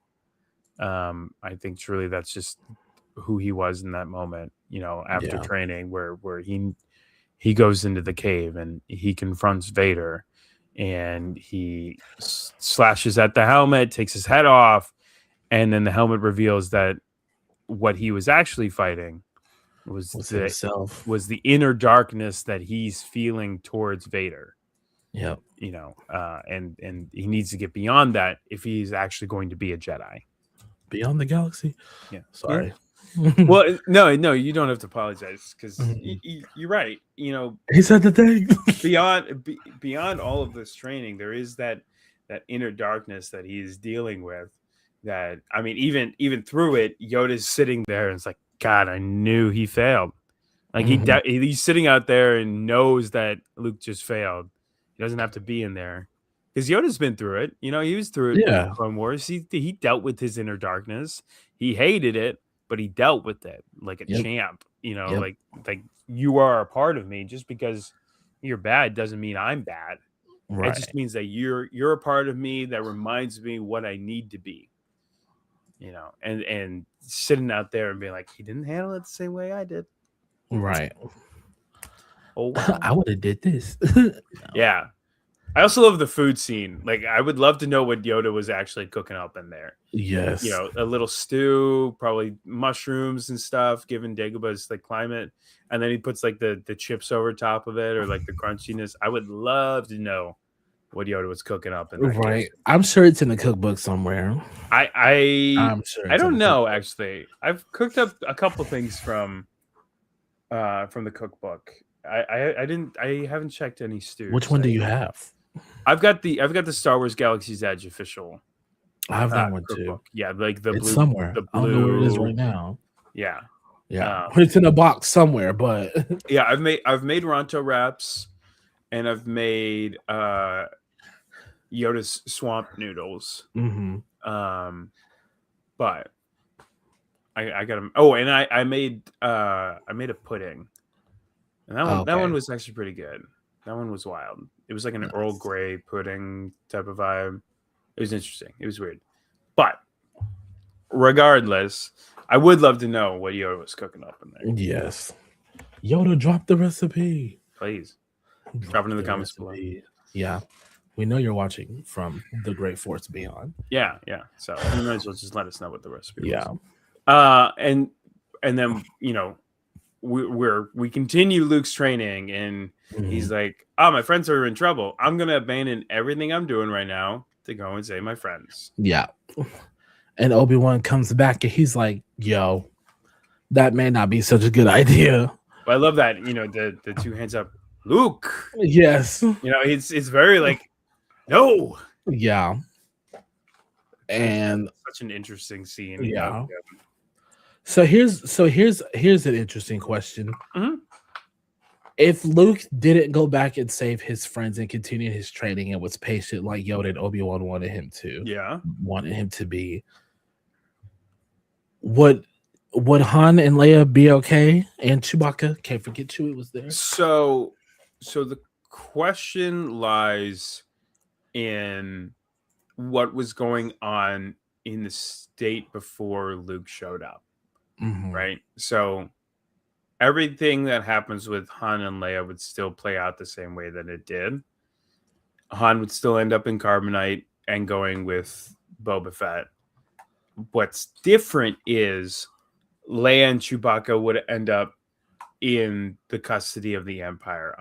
I think truly that's just who he was in that moment, after training, where he goes into the cave and he confronts Vader and he slashes at the helmet, takes his head off, and then the helmet reveals that what he was actually fighting was the inner darkness that he's feeling towards Vader. Yeah. And he needs to get beyond that if he's actually going to be a Jedi. Beyond the galaxy. Yeah. Sorry. Well, no, you don't have to apologize because you're right. He said the thing. beyond all of this training, there is that inner darkness that he's dealing with. That, I mean, even through it, Yoda's sitting there and it's like, God, I knew he failed. Like he's sitting out there and knows that Luke just failed. He doesn't have to be in there because Yoda's been through it. He was through it. Yeah. In Clone Wars. He dealt with his inner darkness. He hated it, but he dealt with it like a champ. Like you are a part of me. Just because you're bad doesn't mean I'm bad. Right. It just means that you're a part of me that reminds me what I need to be. And sitting out there and being like, he didn't handle it the same way I did. Right. Oh, wow. I would have did this. Yeah. I also love the food scene. Like, I would love to know what Yoda was actually cooking up in there. Yes. A little stew, probably mushrooms and stuff, given Dagobah's like climate. And then he puts like the chips over top of it or like the crunchiness. I would love to know what Yoda was cooking up in that right kitchen. I'm sure it's in the cookbook somewhere. I'm sure I don't know. Actually, I've cooked up a couple things from the cookbook. I haven't checked any stews. Which one do you have? I've got the Star Wars Galaxy's Edge official. I have that one cookbook. Too. Yeah, like the it's blue somewhere. The blue, I don't know where it is right now. Yeah. It's in a box somewhere, but yeah, I've made Ronto wraps, and I've made Yoda's swamp noodles. Mm-hmm. But I got them. Oh, and I made a pudding, and that one was actually pretty good. That one was wild. It was like an Earl Grey pudding type of vibe. It was interesting. It was weird, but regardless, I would love to know what Yoda was cooking up in there. Yes, Yoda dropped the recipe, please. Drop it in the comments below. Yeah. We know you're watching from the Great Force Beyond. Yeah. So you might as well just let us know what the recipe was. And then we continue Luke's training, and he's like, "Oh, my friends are in trouble. I'm gonna abandon everything I'm doing right now to go and save my friends." Yeah. And Obi-Wan comes back, and he's like, "Yo, that may not be such a good idea." But I love that, the two hands up, Luke. Yes. It's very like, no. Yeah. And such an interesting scene. Yeah. So here's an interesting question. Mm-hmm. If Luke didn't go back and save his friends and continue his training and was patient like Yoda and Obi-Wan wanted him to be, would Han and Leia be okay? And Chewbacca, can't forget Chewie was there. So the question lies in what was going on in the state before Luke showed up, right? So everything that happens with Han and Leia would still play out the same way that it did. Han would still end up in Carbonite and going with Boba Fett. What's different is Leia and Chewbacca would end up in the custody of the Empire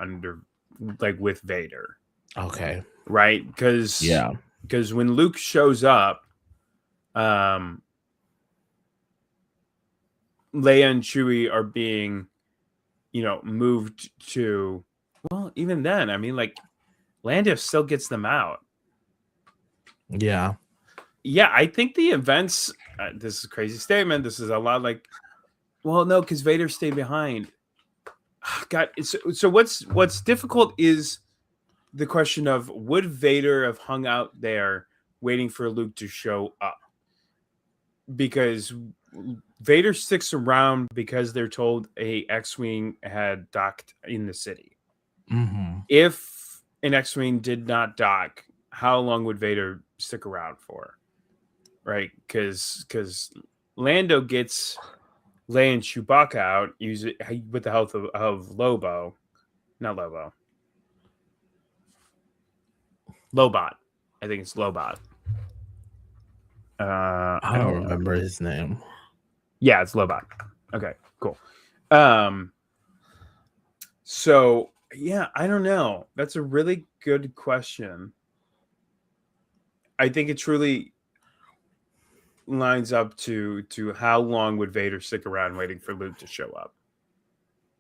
with Vader. Okay. Right? Because when Luke shows up, Leia and Chewie are being, moved to, well, even then, I mean, like, Lando still gets them out. Yeah. Yeah, I think the events, this is a crazy statement. This is a lot like, well, no, because Vader stayed behind. God, so what's difficult is the question of, would Vader have hung out there waiting for Luke to show up? Because Vader sticks around because they're told a X-Wing had docked in the city. If an X-Wing did not dock, how long would Vader stick around for? Right? Because Lando gets Leia and Chewbacca out with the help of Lobot. I think it's Lobot. I don't remember his name. Yeah, it's Lobot. Okay, cool. So yeah, I don't know. That's a really good question. I think it truly lines up to how long would Vader stick around waiting for Luke to show up.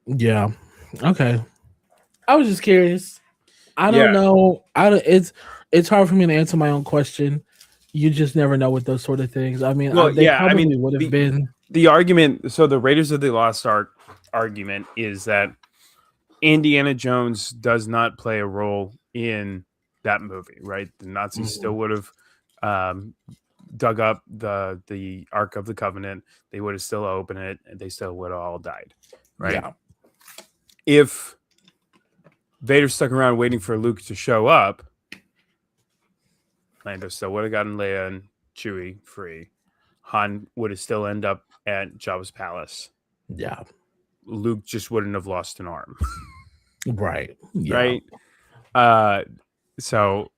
Yeah. Okay. I was just curious. I don't know. It's hard for me to answer my own question. You just never know with those sort of things. I mean, would have been the argument. So the Raiders of the Lost Ark argument is that Indiana Jones does not play a role in that movie, right? The Nazis still would have dug up the Ark of the Covenant. They would have still opened it, and they still would have all died, right? Yeah. If Vader stuck around waiting for Luke to show up, Lando still would have gotten Leia and Chewie free. Han would have still end up at Jabba's palace. Yeah. Luke just wouldn't have lost an arm. Right. Yeah. Right. So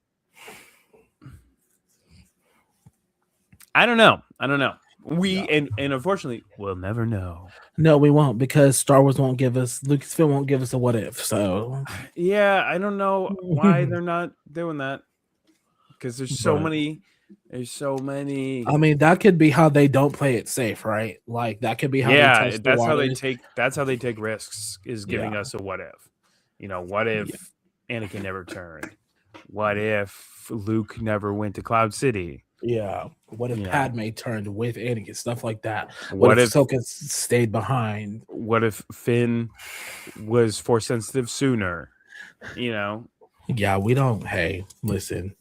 I don't know. And unfortunately, we'll never know. No, we won't, because Star Wars won't give us, Lucasfilm won't give us a what if. So yeah, I don't know why they're not doing that. Because there's so many. I mean, that could be how they don't play it safe, right? Like that could be how. Yeah, that's how they take. That's how they take risks. Is giving us a what if. What if Anakin never turned? What if Luke never went to Cloud City? Yeah. What if Padme turned with Anakin? Stuff like that. What if Ahsoka stayed behind? What if Finn was force sensitive sooner? Yeah, we don't. Hey, listen.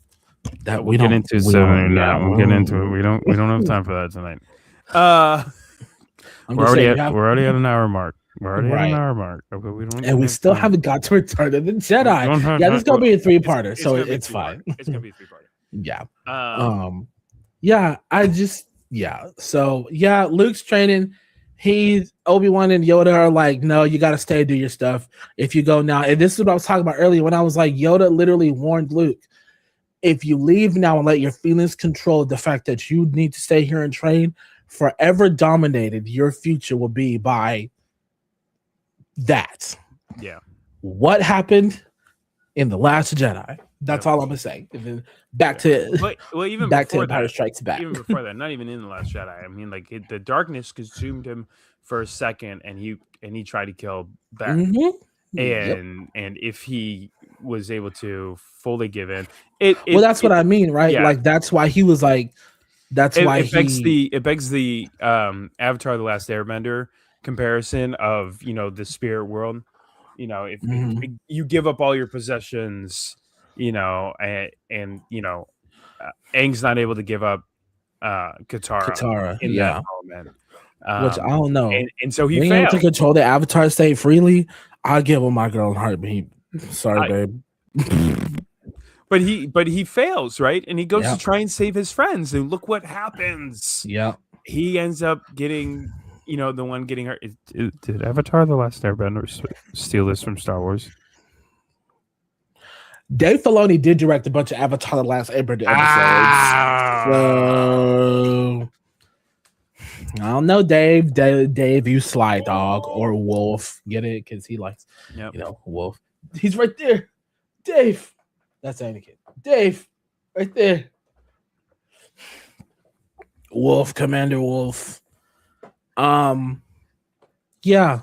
That we'll get into something. We'll get into it. We don't have time for that tonight. We're already at an hour mark. Okay, we still haven't got to Return of the Jedi. Yeah, this is gonna be a 3-parter, so it's fine. It's gonna be a 3-parter. Yeah. So Luke's training. Obi-Wan and Yoda are like, no, you got to stay, do your stuff. If you go now, and this is what I was talking about earlier when I was like, Yoda literally warned Luke, if you leave now and let your feelings control the fact that you need to stay here and train, forever dominated, your future will be by that. Yeah. What happened in The Last Jedi? That's all I'm gonna say. And then back to even back to before Empire that, Strikes Back. even before that, not even in The Last Jedi. I mean, like the darkness consumed him for a second, and he tried to kill Ben. And if he was able to fully give in, that's what I mean, right? Yeah. Like that's why he was like, that's why it begs the Avatar: The Last Airbender comparison of the spirit world. If you give up all your possessions, and Aang's not able to give up Katara in that moment. Which I don't know. And so he being failed. able to control the Avatar state freely, I'll give him my girl in heartbeat. Sorry, babe. But he fails, right? And he goes to try and save his friends, and look what happens. Yeah. He ends up getting, the one getting hurt. Did Avatar: The Last Airbender steal this from Star Wars? Dave Filoni did direct a bunch of Avatar: The Last Airbender episodes. So I don't know, Dave. Dave, you sly dog or wolf. Get it? Because he likes, wolf. He's right there. Dave. That's Anakin. Dave. Right there. Wolf, Commander Wolf. Yeah.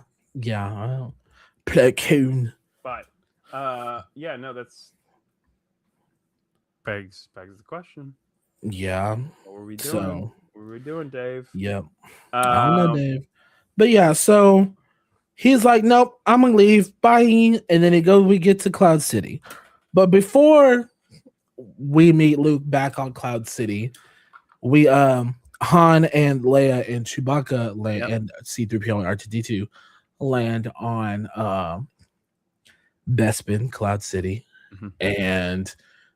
Platoon. But that's begs the question. Yeah. What were we doing? What were we doing, Dave? Yep. I don't know, Dave. But yeah, so he's like, nope, I'm gonna leave. Bye. And then we get to Cloud City. But before we meet Luke back on Cloud City, we Han and Leia and Chewbacca land and C-3PO and R2-D2 land on Bespin, Cloud City. And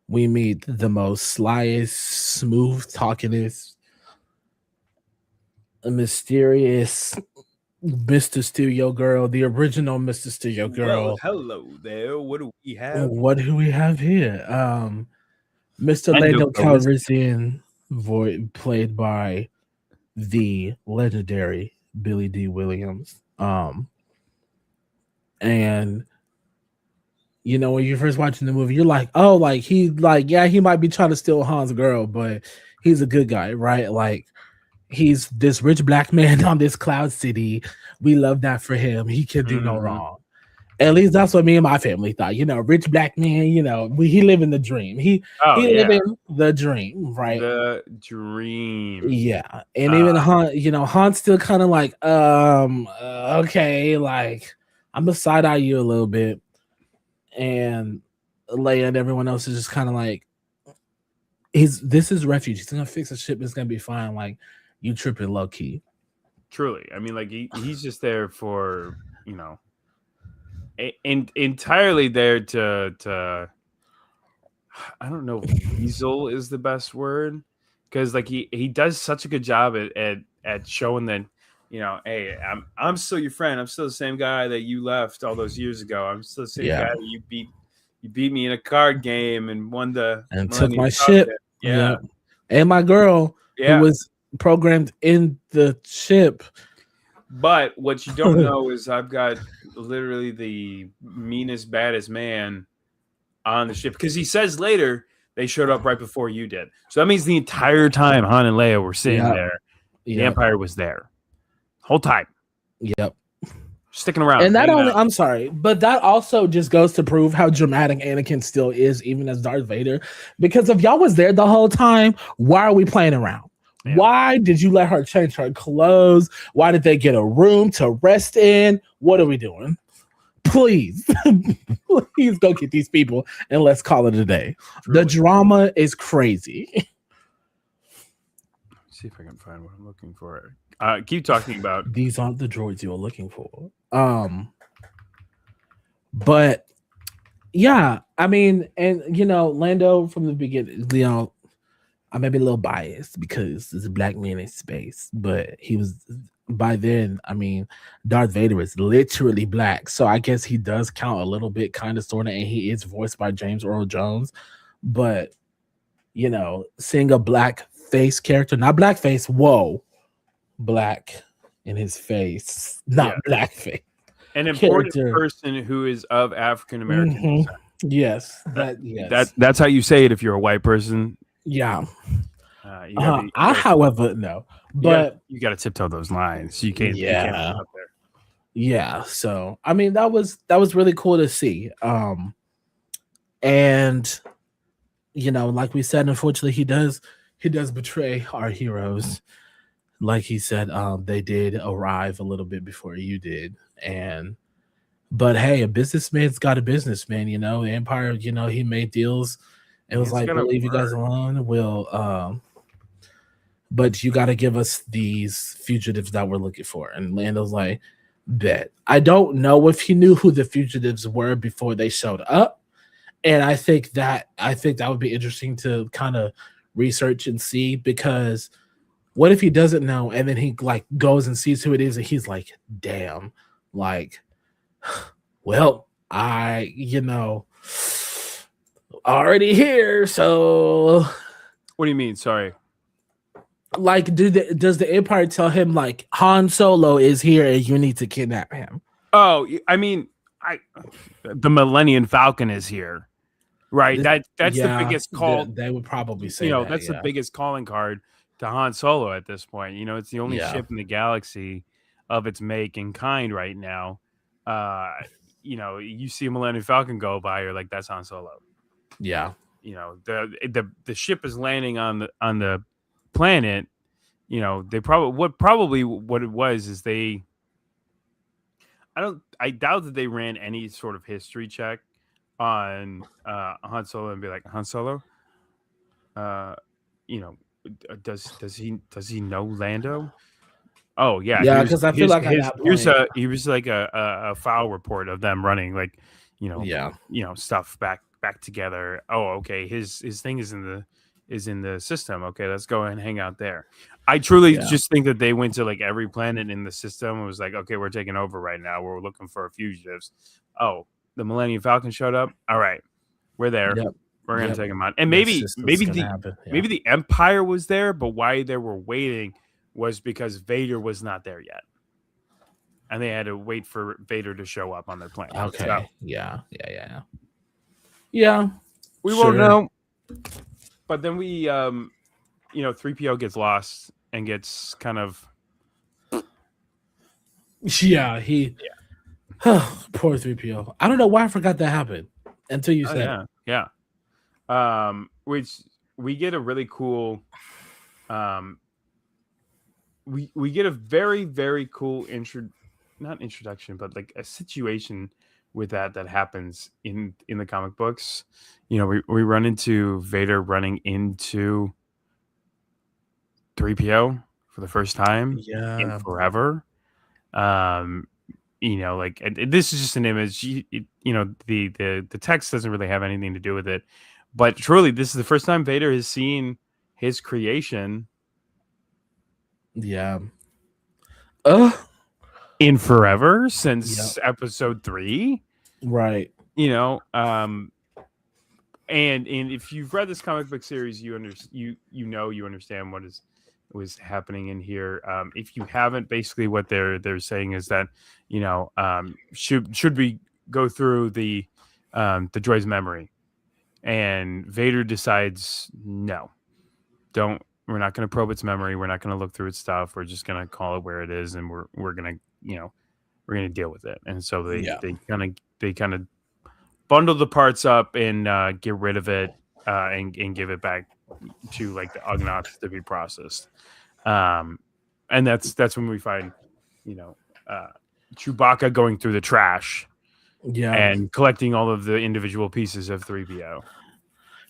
we meet the most slyest, smooth talkingest, mysterious Mr. Studio Girl, the original Mr. Studio Girl. Well, hello there. What do we have? What do we have here? Mr. Lando Calrissian, played by the legendary Billy D. Williams. And when you're first watching the movie, you're like, oh, like he might be trying to steal Han's girl, but he's a good guy, right? Like, he's this rich black man on this Cloud City. We love that for him. He can do no wrong. At least that's what me and my family thought. Rich black man, he living the dream. He living the dream, right? The dream. Yeah. And even Han, Han's still kind of like, okay, like I'm gonna side eye you a little bit. And Leia and everyone else is just kind of like, this is refuge. He's gonna fix the ship. It's gonna be fine. Like, you tripping low key. Truly. I mean, like he's just there for, entirely there to I don't know if weasel is the best word, because like he does such a good job at showing that, hey, I'm still your friend. I'm still the same guy that you left all those years ago. I'm still the same guy that you beat me in a card game and won and took my ship. Yeah. And my girl who was programmed in the ship. But what you don't know is I've got literally the meanest, baddest man on the ship, because he says later they showed up right before you did. So that means the entire time Han and Leia were sitting there, the Empire was there whole time. Yep. Sticking around. And I'm sorry, but that also just goes to prove how dramatic Anakin still is, even as Darth Vader. Because if y'all was there the whole time, why are we playing around? Yeah. Why did you let her change her clothes? Why did they get a room to rest in? What are we doing? Please go get these people and let's call it a day. Truly. The drama is crazy. Let's see if I can find what I'm looking for. Keep talking about. These aren't the droids you're looking for. But yeah, I mean, and Lando from the beginning, I may be a little biased because there's a black man in space, but he was by then, I mean, Darth Vader is literally black. So I guess he does count a little bit, kind of, sort of, and he is voiced by James Earl Jones. But, seeing a black face character, not blackface, whoa, black in his face, not blackface an important character. person who is of African American Hmm. descent. Yes, That's how you say it if you're a white person. yeah. You gotta be. I, however, no, You but gotta tiptoe those lines. You can't. You can't yeah, put up there. yeah. So I mean, that was really cool to see. And like we said, unfortunately, he does betray our heroes. Like he said, they did arrive a little bit before you did, and but hey, a businessman's got a businessman. The Empire. He made deals. It was It's like, gonna we'll leave you guys work. alone. But you got to give us these fugitives that we're looking for. And Lando's like, bet. I don't know if he knew who the fugitives were before they showed up. And I think that would be interesting to kind of research and see, because what if he doesn't know and then he like goes and sees who it is and he's like, damn, like, well, already here, so What do you mean? Sorry. like, does the Empire tell him like Han Solo is here and you need to kidnap him? Oh, I mean, the Millennium Falcon is here, right? That's the Yeah, biggest call. they would probably say that. That's the Yeah, biggest calling card to Han Solo at this point. It's the only yeah, ship in the galaxy of its make and kind right now. Uh, you see a Millennium Falcon go by, you're like, that's Han Solo. yeah, The ship is landing on the planet. They probably what it was is I doubt that they ran any sort of history check on Han Solo and be like, Han Solo, uh, you know, does he know Lando? Oh yeah, yeah. Because I feel like at that point, he was like a file report of them running like you know yeah, stuff back together. Oh okay, his thing is in the system. Okay, let's go and hang out there. I truly yeah, just think that they went to like every planet in the system and was like, okay, we're taking over right now. We're looking for fugitives. Oh, the Millennium Falcon showed up. All right, we're there. yep, We're gonna yep. take them on. And That's just what's gonna happen. Yeah, maybe the Empire was there, but why they were waiting was because Vader was not there yet, and they had to wait for Vader to show up on their planet. okay, So yeah, yeah, yeah, yeah. we won't Sure. know. But then 3PO gets lost and gets kind of Yeah, poor 3PO. I don't know why I forgot that happened until you said it. yeah. Which we get a really cool we get a very very cool not introduction, but like a situation with that happens in the comic books. We run into Vader running into 3PO for the first time in Yeah, forever. Like this is just an image. The text doesn't really have anything to do with it, but truly, this is the first time Vader has seen his creation. yeah. In forever since episode 3, Right. and if you've read this comic book series, you understand what was happening in here. If you haven't, basically what they're saying is that should we go through the droid's memory, and Vader decides no, don't. We're not going to probe its memory. We're not going to look through its stuff. We're just going to call it where it is, and we're going to deal with it. And so they kind of bundle the parts up and get rid of it and give it back to like the Ugnaughts to be processed. And that's when we find Chewbacca going through the trash and collecting all of the individual pieces of 3PO.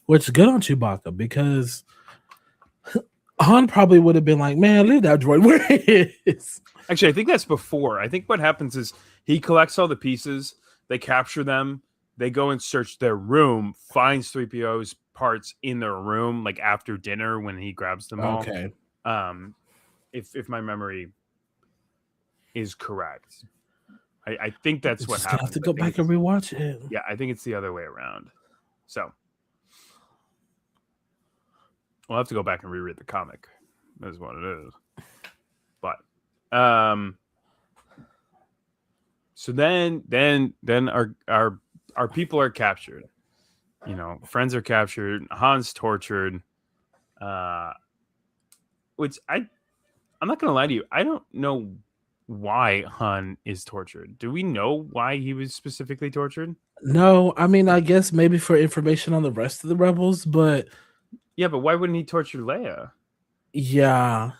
Which is good on Chewbacca, because Han probably would have been like, man, leave that droid where it is. Actually, I think that's before. I think what happens is he collects all the pieces, they capture them, they go and search their room, finds 3PO's parts in their room, like after dinner when he grabs them all. Okay. If my memory is correct. I think that's what Just gonna have happens. to go back and rewatch it. Yeah, I think it's the other way around. So we'll have to go back and reread the comic. That's what it is. But so then our people are captured. You know, friends are captured. Han's tortured. Which I'm not gonna lie to you. I don't know why Han is tortured. Do we know why he was specifically tortured? No, I mean, I guess maybe for information on the rest of the rebels, but yeah, but why wouldn't he torture Leia? Yeah.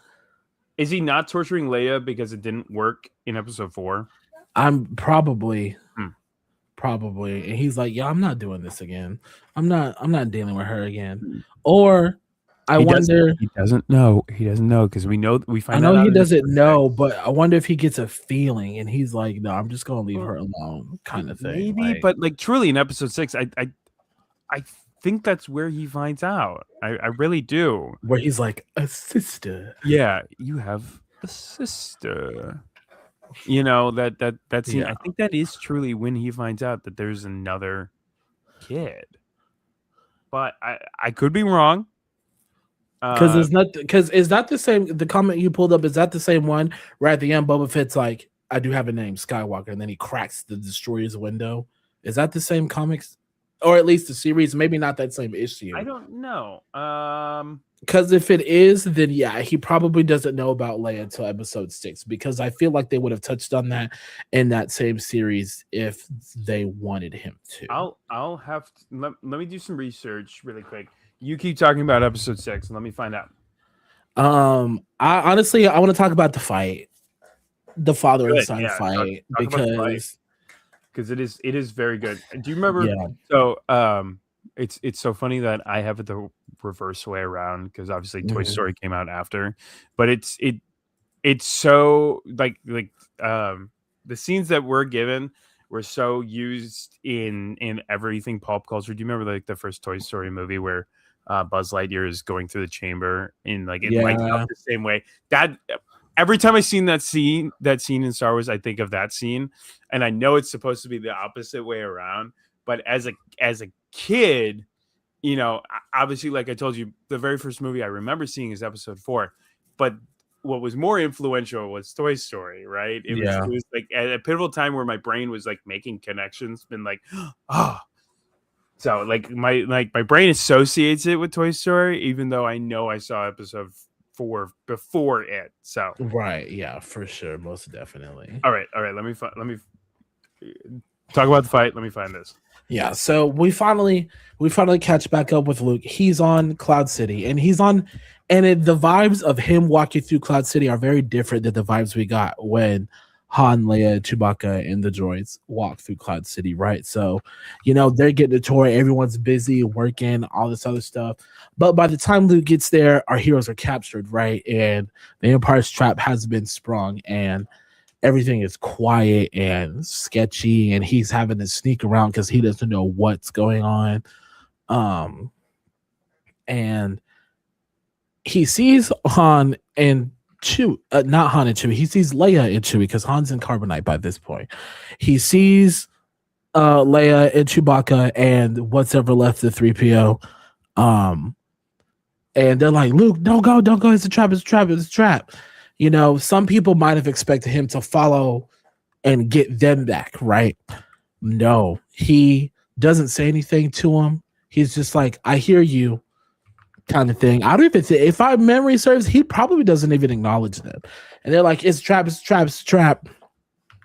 Is he not torturing Leia because it didn't work in episode 4? I'm probably. And he's like, yeah, I'm not doing this again. I'm not dealing with her again. Or I wonder. He doesn't know. He doesn't know because we find I know out he doesn't know, but I wonder if he gets a feeling and he's like, no, I'm just gonna leave her alone, kind of thing. Maybe, but like truly in episode 6, I think that's where he finds out. I really do. Where he's like, a sister. Yeah, you have a sister. You know, that scene. Yeah. I think that is truly when he finds out that there's another kid. But I could be wrong. Because it's not. Because is that the same? The comment you pulled up, is that the same one where at the end Boba Fett's like, I do have a name, Skywalker, and then he cracks the destroyer's window? Is that the same comics, or at least the series? Maybe not that same issue. I don't know. Because if it is, then yeah, he probably doesn't know about Leia until episode 6. Because I feel like they would have touched on that in that same series if they wanted him to. I'll have to, let me do some research really quick. You keep talking about episode 6 and let me find out. I honestly want to talk about the fight, the father and son fight, because it is very good. Do you remember? Yeah. So it's so funny that I have it the reverse way around because obviously Toy Story came out after, but it's so like the scenes that we're given were so used in everything pop culture. Do you remember like the first Toy Story movie where Buzz Lightyear is going through the chamber and like it lights up the same way? That every time I seen that scene in Star Wars, I think of that scene, and I know it's supposed to be the opposite way around. But as a kid, you know, obviously, like I told you, the very first movie I remember seeing is episode 4. But what was more influential was Toy Story, right? It was like at a pivotal time where my brain was like making connections, been like, oh. So like my brain associates it with Toy Story, even though I know I saw episode 4 before it. So right, yeah, for sure, most definitely. All right. Let me talk about the fight. Let me find this. Yeah, so we finally catch back up with Luke. He's on Cloud City, and the vibes of him walking through Cloud City are very different than the vibes we got when Han, Leia, Chewbacca, and the droids walk through Cloud City, right? So, you know, they're getting a tour, everyone's busy working, all this other stuff. But by the time Luke gets there, our heroes are captured, right? And the Empire's trap has been sprung, and everything is quiet and sketchy, and he's having to sneak around because he doesn't know what's going on. And he sees Han and Chewie, not Han and Chewie. He sees Leia and Chewie because Han's in carbonite by this point. He sees Leia and Chewbacca and what's ever left of 3PO. And they're like, Luke, don't go. It's a trap. You know, some people might have expected him to follow and get them back, right? No, he doesn't say anything to him. He's just like, I hear you, kind of thing. I don't even think, if my memory serves, he probably doesn't even acknowledge them. And they're like, it's a trap.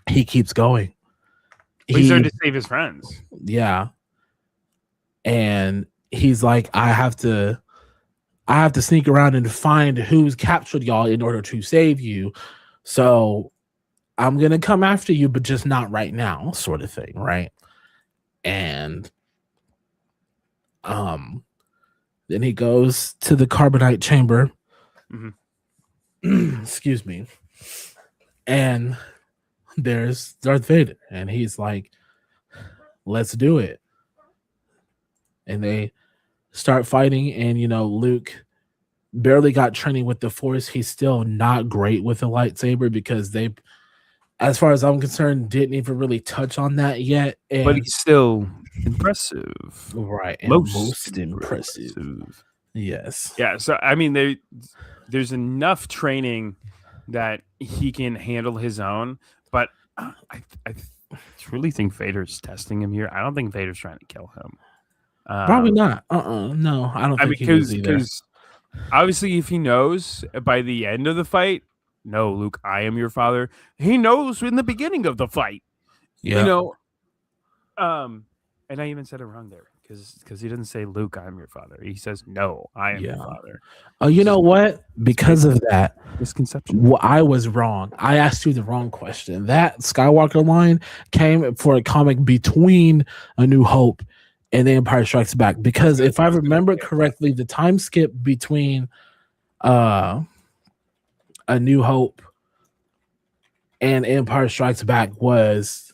He keeps going. He's there to save his friends. Yeah. And he's like, I have to sneak around and find who's captured y'all in order to save you. So I'm going to come after you, but just not right now, sort of thing, right? And then he goes to the carbonite chamber. Excuse me. And there's Darth Vader, and he's like, let's do it. And they start fighting, and you know, Luke barely got training with the Force. He's still not great with a lightsaber because as far as I'm concerned, didn't even really touch on that yet. But And he's still impressive. right, and Most most impressive. impressive. Yes. Yeah, so I mean, there's enough training that he can handle his own, but I truly think Vader's testing him here. I don't think Vader's trying to kill him. Probably not. No, I don't I think mean, he is either. because obviously, if he knows by the end of the fight, no, Luke, I am your father. He knows in the beginning of the fight, Yeah. And I even said it wrong there because he doesn't say Luke, I am your father. He says no, I am your father. Oh, you know what? Because of that misconception, I was wrong. I asked you the wrong question. That Skywalker line came for a comic between A New Hope and The Empire Strikes Back. Because if I remember correctly, the time skip between A New Hope and Empire Strikes Back was,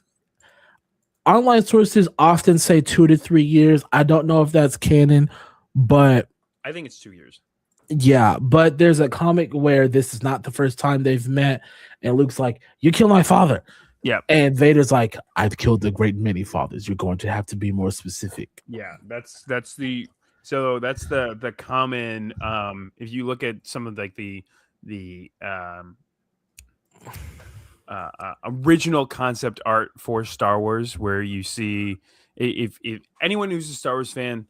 online sources often say 2 to 3 years. I don't know if that's canon, but I think it's 2 years. Yeah, but there's a comic where this is not the first time they've met, and Luke's like, "You killed my father." Yeah, and Vader's like, "I've killed a great many fathers. You're going to have to be more specific." Yeah, that's the common. If you look at some of like the original concept art for Star Wars, where you see if anyone who's a Star Wars fan,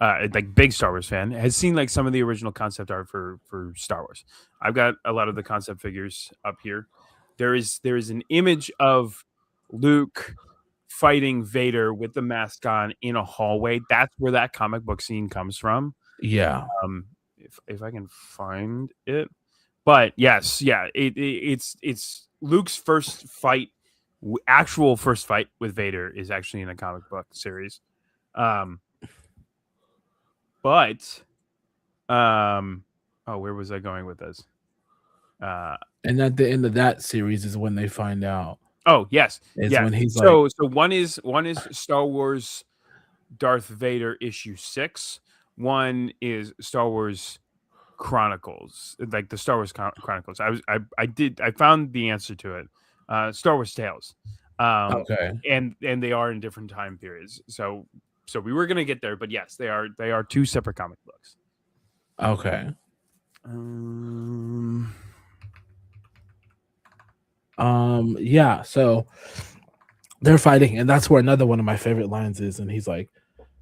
like big Star Wars fan, has seen like some of the original concept art for Star Wars. I've got a lot of the concept figures up here. There is an image of Luke fighting Vader with the mask on in a hallway. That's where that comic book scene comes from. Yeah. If I can find it. But yes, yeah, it's Luke's first fight, actual first fight with Vader is actually in a comic book series. But where was I going with this? And at the end of that series is when they find out. Oh yes, when he's so one is Star Wars Darth Vader issue 6. One is Star Wars Chronicles, like the Star Wars Chronicles. I found the answer to it. Star Wars Tales. Okay. And they are in different time periods. So we were gonna get there, but yes, they are 2 separate comic books. Okay. Yeah, so they're fighting, and that's where another one of my favorite lines is, and he's like,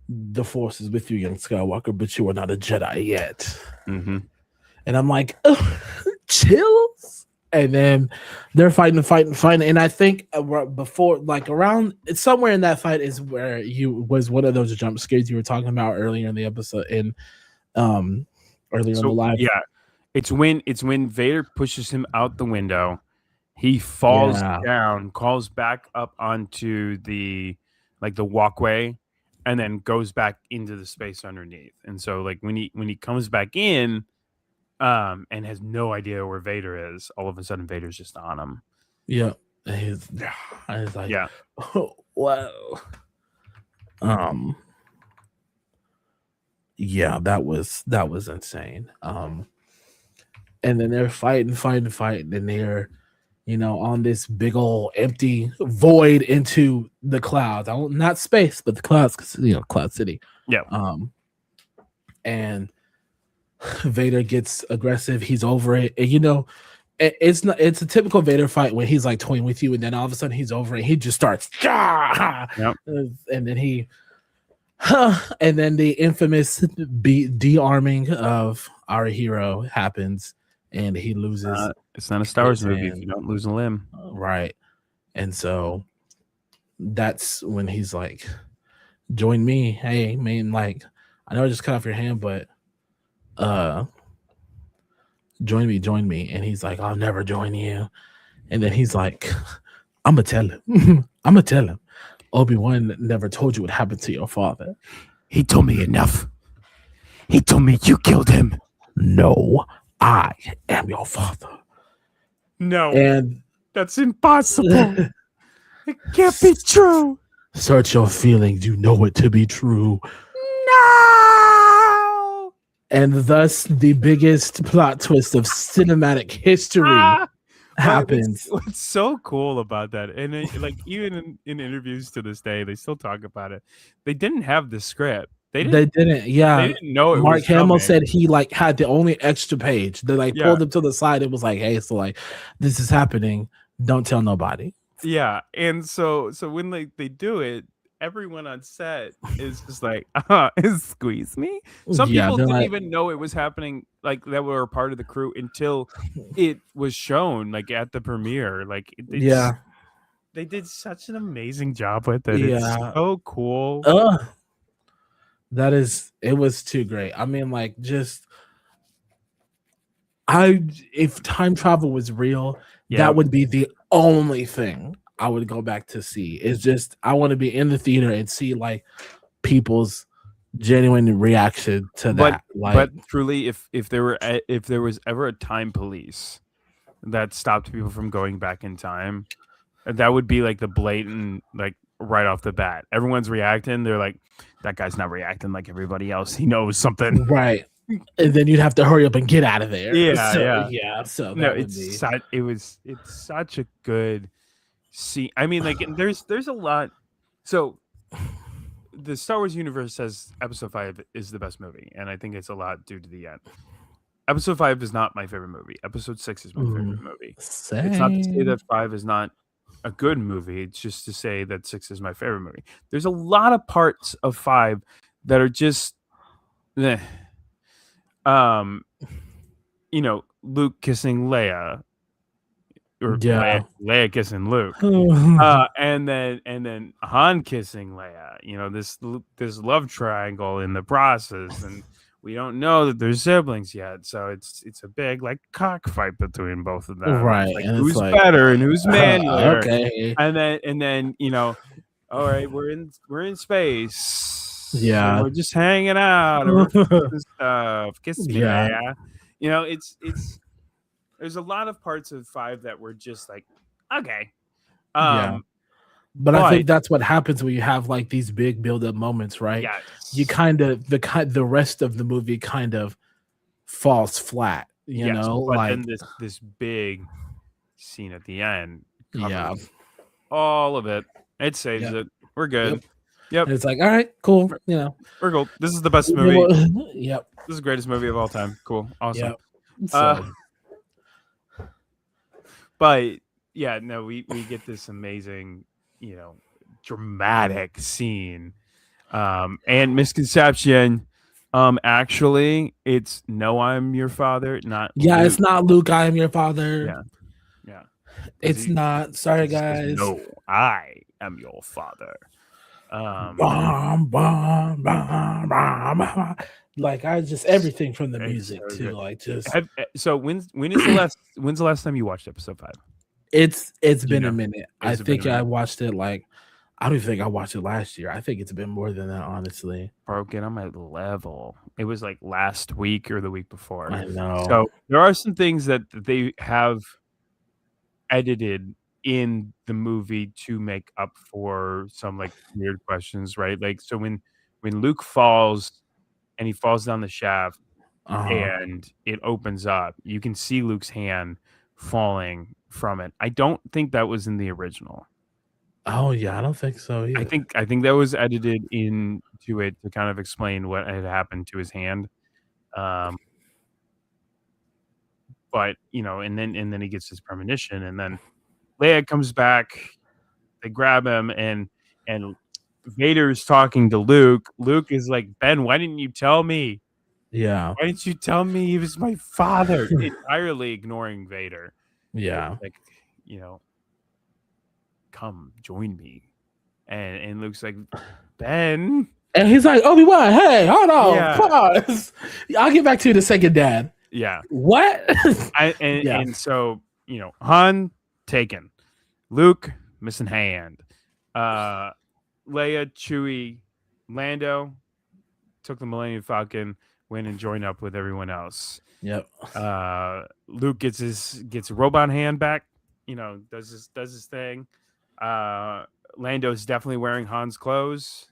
"The Force is with you, young Skywalker, but you are not a Jedi yet." Mm-hmm. And I'm like, chills. And then they're fighting, and I think before, like around, it's somewhere in that fight is where was one of those jump scares you were talking about earlier in the episode, in earlier in the live. Yeah, it's when Vader pushes him out the window. He falls down, crawls back up onto the walkway, and then goes back into the space underneath. And so like when he comes back in, and has no idea where Vader is, all of a sudden Vader's just on him. Yeah. He's like, yeah. Oh, whoa. Yeah, that was insane. And then they're fighting, and they're, on this big old empty void into the clouds. Not space, but the clouds, because Cloud City. Yeah. And Vader gets aggressive. He's over it. And, it's a typical Vader fight when he's like toying with you, and then all of a sudden he's over it. He just starts, yep. And then and then the infamous de-arming of our hero happens, and he loses. It's not a Star Wars movie if you don't lose a limb, right? And so that's when he's like, "Join me, hey man! Like, I know I just cut off your hand, but join me." And he's like, "I'll never join you." And then he's like, "I'm gonna tell him. Obi-Wan never told you what happened to your father. He told me enough. He told me you killed him." "No, I am your father." No, and that's impossible. It can't be true. Search your feelings. You know it to be true. No. And thus the biggest plot twist of cinematic history. happens. What's so cool about that, and like even in interviews to this day, they still talk about it. They didn't have the script. They didn't. They Yeah. didn't know it Mark was Hamill coming. said he like had the only extra page. They like Yeah, pulled him to the side. It was like, hey, so like this is happening. Don't tell nobody. yeah, and so when they do it, everyone on set is just like, squeeze me. Some Yeah, people they're didn't like, even know it was happening, like that were a part of the crew until it was shown, like at the premiere. Like it's yeah, they did such an amazing job with it. It's yeah. so cool. That is, it was too great. I mean, like, just I if time travel was real, that Yep. would be the only thing I would go back to see. It's just I want to be in the theater and see like people's genuine reaction to that. But Like, truly, if if there was ever a time police that stopped people from going back in time, that would be like the blatant, like right off the bat. Everyone's reacting. They're like, that guy's not reacting like everybody else. He knows something. right. And then you'd have to hurry up and get out of there. Yeah, So yeah. yeah, so No, that would be it's such a good scene. I mean, like there's a lot. So the Star Wars universe says Episode 5 is the best movie, and I think it's a lot due to the end. Episode 5 is not my favorite movie. Episode 6 is my favorite movie. It's not to say same. that 5 is not a good movie. It's just to say that 6 is my favorite movie. There's a lot of parts of 5 that are just eh. You know, Luke kissing Leia, or Yeah. Leia kissing Luke. And then Han kissing Leia. You know, this love triangle in the process, and we don't know that they're siblings yet, so it's a big like cockfight between both of them. Right. It's like And it's who's like, better and who's manlier. okay. And then you know, all right, we're in space. Yeah. And we're just hanging out and we're doing stuff. Kiss me, Yeah. Leia. You know, it's there's a lot of parts of 5 that were just like, okay. Yeah. But I think that's what happens when you have like these big build-up moments, right? Yes. You kind of the rest of the movie kind of falls flat, you know, but like then this big scene at the end yeah, all of it. It saves it. We're good. Yep. And it's like, all right, cool, you know, we're cool. This is the best movie. Yep. This is the greatest movie of all time. Cool. Awesome. Yep. So. But yeah, no, we get this amazing, you know, dramatic scene. And misconception. Actually, it's no, I'm your father, not Yeah, Luke. it's not Luke, I am your father. Yeah. It's not. Sorry, guys. No, I am your father. Like I just everything from the music so too. good. Like just so when's the last time you watched Episode 5? it's been a minute. I think I watched it like I don't even think I watched it last year. I think it's been more than that, honestly. Bro, get on my level. It was like last week or the week before. I know. So there are some things that they have edited in the movie to make up for some like weird questions, right? Like so when Luke falls and he falls down the shaft and it opens up, you can see Luke's hand falling from it. I don't think that was in the original. Oh yeah, I don't think so either. I think that was edited into it to kind of explain what had happened to his hand. But you know, and then he gets his premonition, and then Leia comes back. They grab him, and Vader's talking to Luke. Luke is like, Ben, why didn't you tell me? Yeah. Why didn't you tell me he was my father? Entirely ignoring Vader. Yeah. Like, you know, come join me. And Luke's like, Ben. And he's like, Obi-Wan, hey, hold on, pause. I'll get back to you in a second, Dad. Yeah. What? And so, you know, Han taken. Luke missing hand. Leia, Chewie, Lando took the Millennium Falcon, went and joined up with everyone else. Yep. Luke gets a robot hand back. You know, does his thing. Lando's definitely wearing Han's clothes.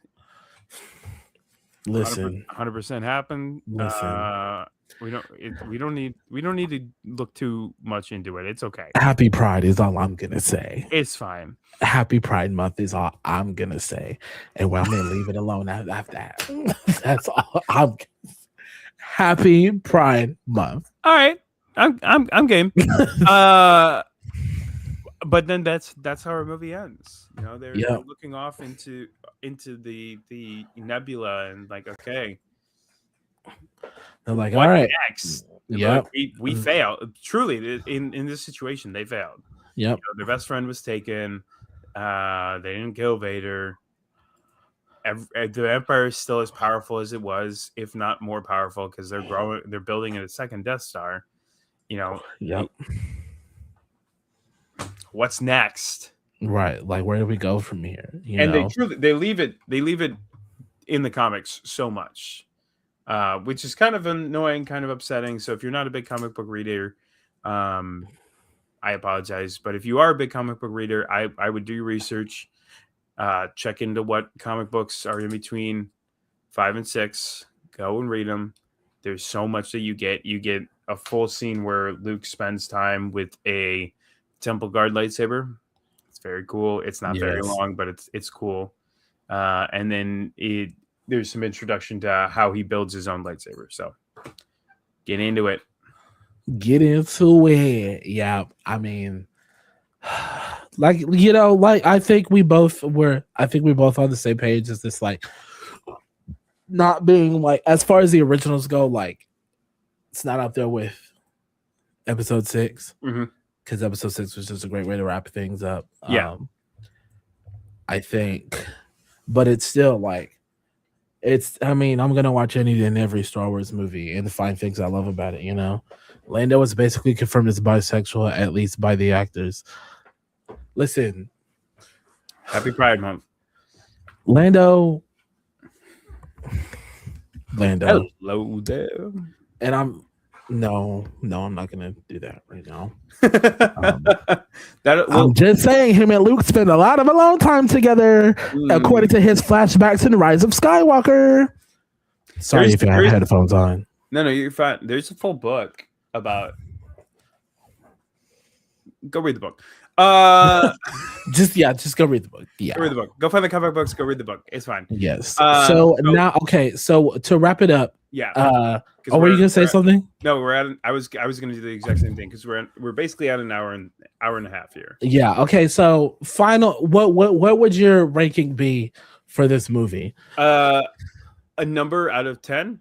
Listen, 100% happened. Listen. We don't need to look too much into it. It's okay. Happy Pride is all I'm gonna say. It's fine. Happy Pride Month is all I'm gonna say, and I'm gonna leave it alone after that. That's all. Happy Pride Month. All right, I'm game. But then that's how our movie ends. You know, they're looking off into the nebula and like, okay, they're like, what all right, next? yeah, we failed. Truly, in this situation, they failed. Yep. You know, their best friend was taken. They didn't kill Vader. The Empire is still as powerful as it was, if not more powerful, because they're growing. They're building a second Death Star. You know. Yep. What's next? Right. Like, where do we go from here? They leave it in the comics so much, which is kind of annoying, kind of upsetting. So if you're not a big comic book reader, I apologize. But if you are a big comic book reader, I would do research, check into what comic books are in between 5 and 6. Go and read them. There's so much that you get. You get a full scene where Luke spends time with a Temple Guard lightsaber. It's very cool. It's not very long, but it's cool. And then there's some introduction to how he builds his own lightsaber. So get into it. Get into it. Yeah. I mean, like, you know, like I think we both on the same page as this, like, not being like, as far as the originals go, like, it's not up there with episode 6. Because episode 6 was just a great way to wrap things up. Yeah. I think, but it's still like, I'm going to watch any and every Star Wars movie and find things I love about it, you know? Lando was basically confirmed as bisexual, at least by the actors. Listen. Happy Pride Month. Lando. Hello there. And No, I'm not gonna do that right now. I'm just saying, him and Luke spend a lot of alone time together, according to his flashbacks in The Rise of Skywalker. Sorry if you have headphones on. No, you're fine. There's a full book about. Go read the book. Just go read the book. Yeah, go read the book. Go find the comic books. Go read the book. It's fine. Yes. So to wrap it up. Yeah. Were you gonna say something? No, we're at. I was gonna do the exact same thing because we're basically at an hour and a half here. Yeah. Okay. So final. What would your ranking be for this movie? A number out of 10.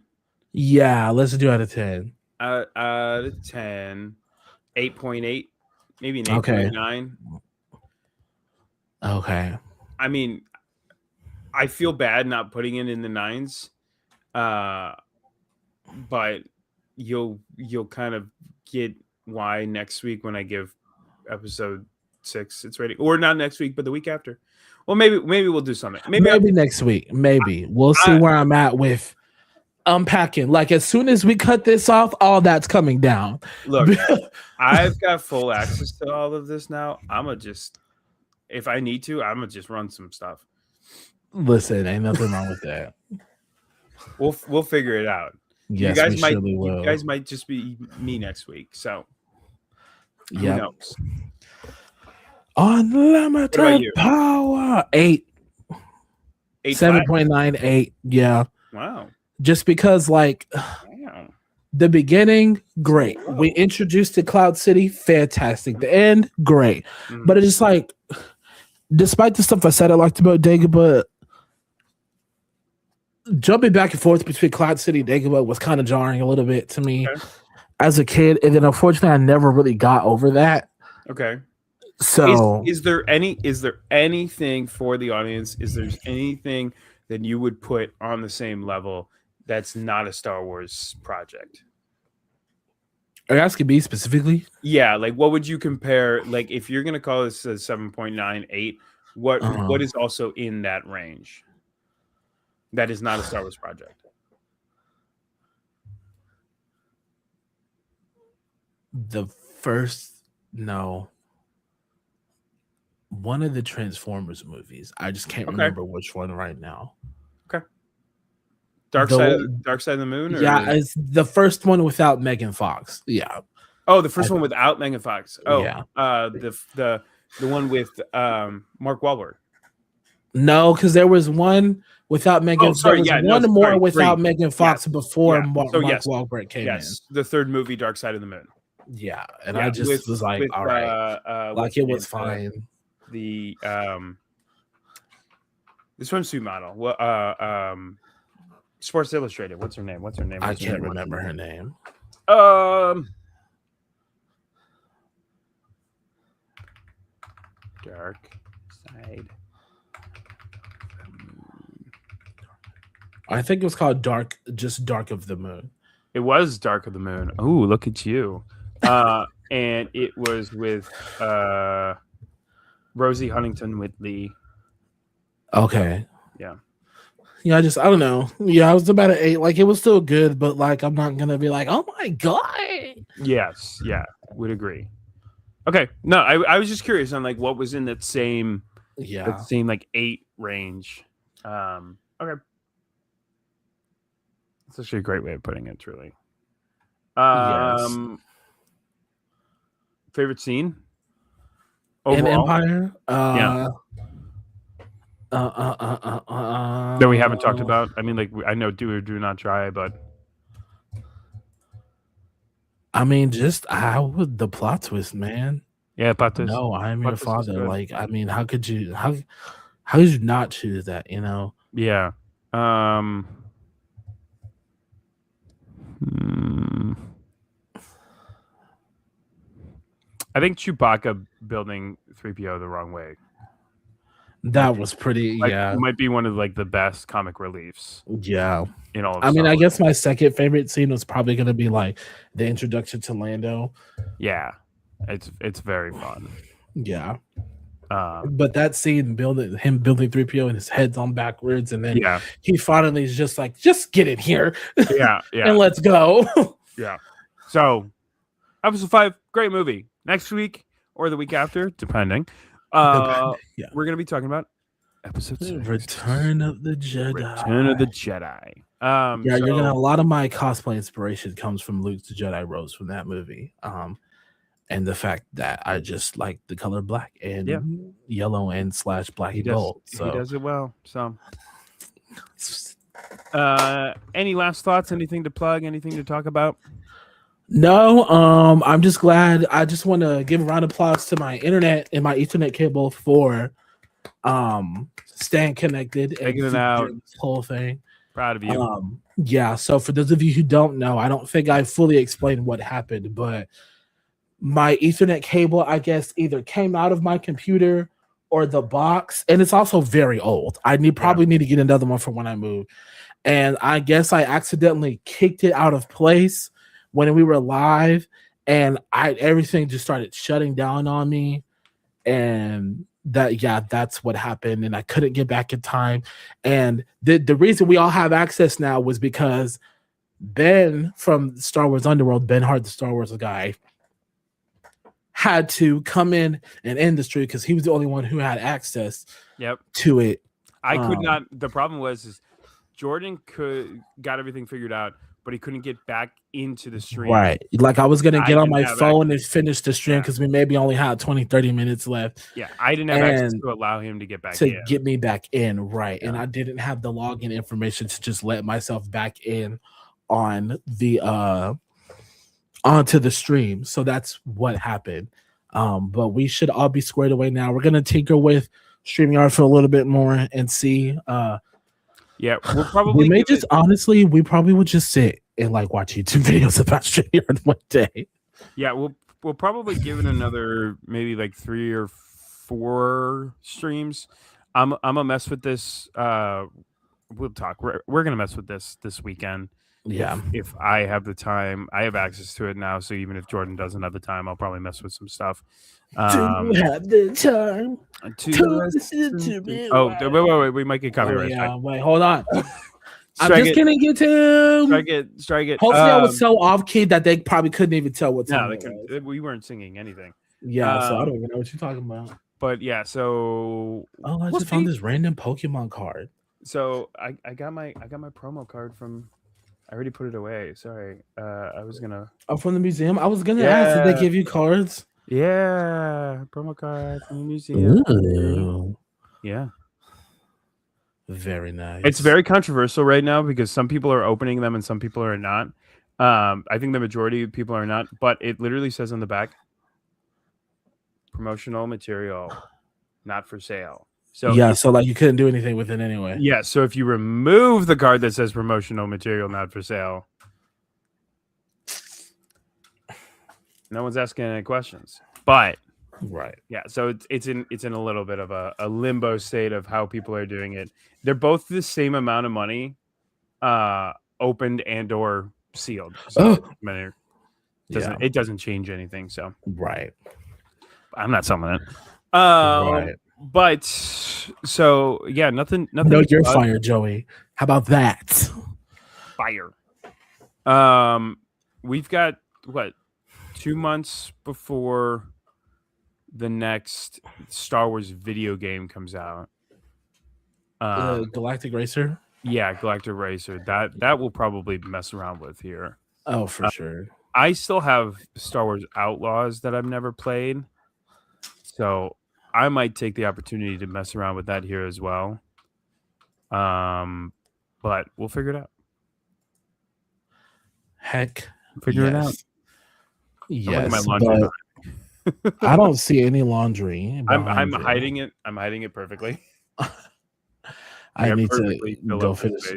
Yeah, let's do out of 10. Out of 10, 8.8, maybe an 8.9. Okay. I mean, I feel bad not putting it in the 9s. But you'll kind of get why next week when I give episode 6 its rating, or not next week, but the week after. Well, maybe we'll do something. Maybe next week. Maybe we'll see where I'm at with unpacking. Like, as soon as we cut this off, all that's coming down. Look, I've got full access to all of this now. If I need to, I'm gonna just run some stuff. Listen, ain't nothing wrong with that. We'll figure it out. Yes, you guys might just be me next week. So who knows? Unlimited power. 8. 7.98. Yeah. Wow. Just because, like, the beginning, great. Wow. We introduced to Cloud City, fantastic. The end, great. But it's just like, despite the stuff I said I liked about Dagobah, jumping back and forth between Cloud City and Dagobah was kind of jarring a little bit to me as a kid. And then unfortunately, I never really got over that. Okay. So is there anything for the audience? Is there anything that you would put on the same level that's not a Star Wars project? Are you asking me specifically? Yeah, like what would you compare? Like, if you're gonna call this a 7.98, what is also in that range that is not a Star Wars project? One of the Transformers movies. I just can't remember which one right now. Okay. Dark Side of the Moon? Yeah, it's the first one without Megan Fox. Yeah. Oh, the first one without Megan Fox. Oh, yeah. The one with Mark Wahlberg. No, because there was one without Megan. Sorry, there was one more without Megan Fox before Mark Wahlberg came in. The third movie, Dark Side of the Moon. Yeah, and I just was like, all right, like it was fine. The swimsuit model. What? Sports Illustrated. What's her name? I can't remember her name. Dark Side. I think it was called Dark of the Moon. It was Dark of the Moon. Oh, look at you. And it was with Rosie Huntington-Whiteley. Okay. Yeah. Yeah, I don't know. Yeah, I was about an 8. Like, it was still good, but like, I'm not gonna be like, oh my god. Yes. Yeah. Would agree. Okay. No, I was just curious on like what was in that same like 8 range. Okay. It's actually a great way of putting it, truly. Yes. Favorite scene overall? In Empire? That we haven't talked about. I mean, like, I know do or do not try, but I mean, just the plot twist, man. Yeah, plot twist. No, I'm your father. Like, I mean, how could you not choose that? You know? Yeah. I think Chewbacca building 3PO the wrong way. That was pretty, It might be one of like the best comic reliefs. Yeah. In all of I mean, I guess my second favorite scene was probably going to be like the introduction to Lando. Yeah. It's very fun. Yeah. But that scene him building 3PO and his head's on backwards, and then he finally is just like, just get in here. Yeah. And let's go. Yeah. So episode 5, great movie. Next week or the week after, depending. We're gonna be talking about episode 6. Return of the Jedi. You're gonna a lot of my cosplay inspiration comes from Luke's Jedi robes from that movie. And the fact that I just like the color black and yellow and / black and gold. So he does it well. So any last thoughts? Anything to plug? Anything to talk about? No, I'm just glad. I just want to give a round of applause to my internet and my Ethernet cable for staying connected and figuring it out this whole thing. Proud of you. So for those of you who don't know, I don't think I fully explained what happened, but my Ethernet cable, I guess, either came out of my computer or the box, and it's also very old. I probably need to get another one for when I move. And I guess I accidentally kicked it out of place when we were live, and everything just started shutting down on me. And that's what happened. And I couldn't get back in time. And the reason we all have access now was because Ben from Star Wars Underworld, Ben Hart, the Star Wars guy, had to come in and end the stream because he was the only one who had access to it. I could not. The problem was Jordan got everything figured out, but he couldn't get back into the stream. Right. Like I was going to get on my phone and finish the stream because we maybe only had 20-30 minutes left. Yeah. I didn't have access to allow him to get back in. To get me back in. Right. Yeah. And I didn't have the login information to just let myself back in on the onto the stream. So that's what happened. But we should all be squared away now. We're going to tinker with StreamYard for a little bit more and see. We'll probably we probably would just sit and like watch YouTube videos about StreamYard one day. Yeah, we'll probably give it another maybe like 3 or 4 streams. I'm gonna mess with this. We'll talk. We're gonna mess with this weekend. Yeah. If I have the time, I have access to it now. So even if Jordan doesn't have the time, I'll probably mess with some stuff. Do you have the time to listen to me? Oh, wait. We might get copyright. Wait, hold on. I'm just gonna get to strike it. Hopefully, I was so off key that they probably couldn't even tell what time it was. We weren't singing anything. Yeah, so I don't even know what you're talking about. But yeah, so I just found this random Pokemon card. So I got my promo card from. I already put it away. Sorry. I was gonna. Oh, from the museum. I was gonna ask, did they Yeah. give you cards? Yeah. Promo card from the museum. Ooh, Yeah. very nice. It's very controversial right now because some people are opening them and some people are not. I think the majority of people are not, but it literally says on the back, promotional material, not for sale. So yeah, so like you couldn't do anything with it anyway. Yeah, so if you remove the card that says promotional material, not for sale, no one's asking any questions. But Right. yeah, so it's in a little bit of a limbo state of how people are doing it. They're both the same amount of money, opened and or sealed. So it doesn't change anything. So right. I'm not selling it. Right. But so yeah, nothing. No, you're fired, Joey. How about that? Fire. We've got what 2 months before the next Star Wars video game comes out. Galactic Racer. Yeah, Galactic Racer. That will probably mess around with here. Oh, for sure. I still have Star Wars Outlaws that I've never played, so I might take the opportunity to mess around with that here as well. But we'll figure it out. Heck, figure it out. Yes, but I don't see any laundry. I'm hiding it. I'm hiding it perfectly. I need to go finish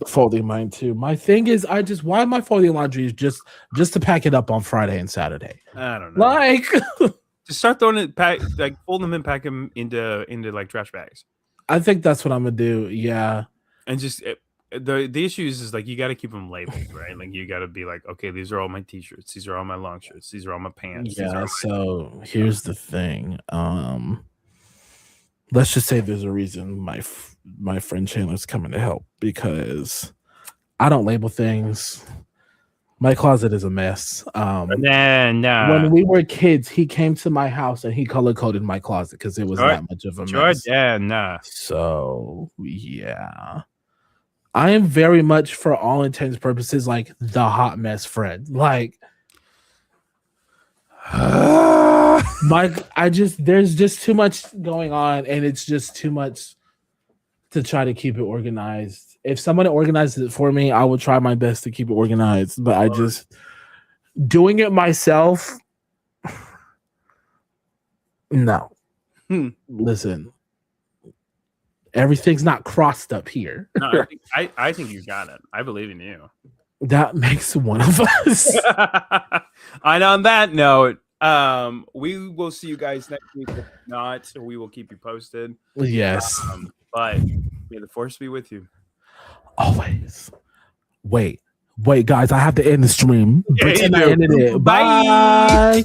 folding mine too. My thing is, why am I folding laundry? Is just to pack it up on Friday and Saturday. I don't know. Like, just start throwing it, fold them and pack them into like trash bags. I think that's what I'm gonna do. Yeah, and just the issue is like you got to keep them labeled, right? Like you got to be like, okay, these are all my t-shirts, these are all my long shirts, these are all my pants. Yeah. So here's the thing. Let's just say there's a reason my friend Chandler's coming to help because I don't label things. My closet is a mess. When we were kids, he came to my house and he color coded my closet because it was that much of a mess. So yeah, I am very much, for all intents and purposes, like the hot mess friend. Like, there's just too much going on, and it's just too much to try to keep it organized. If someone organizes it for me, I will try my best to keep it organized. But doing it myself, no. Listen, everything's not crossed up here. No, I think you got it. I believe in you. That makes one of us. And on that note, we will see you guys next week. If not, so we will keep you posted. Yes. But may the force be with you. Always. Wait, guys, I have to end the stream. Yeah, I ended it. Bye.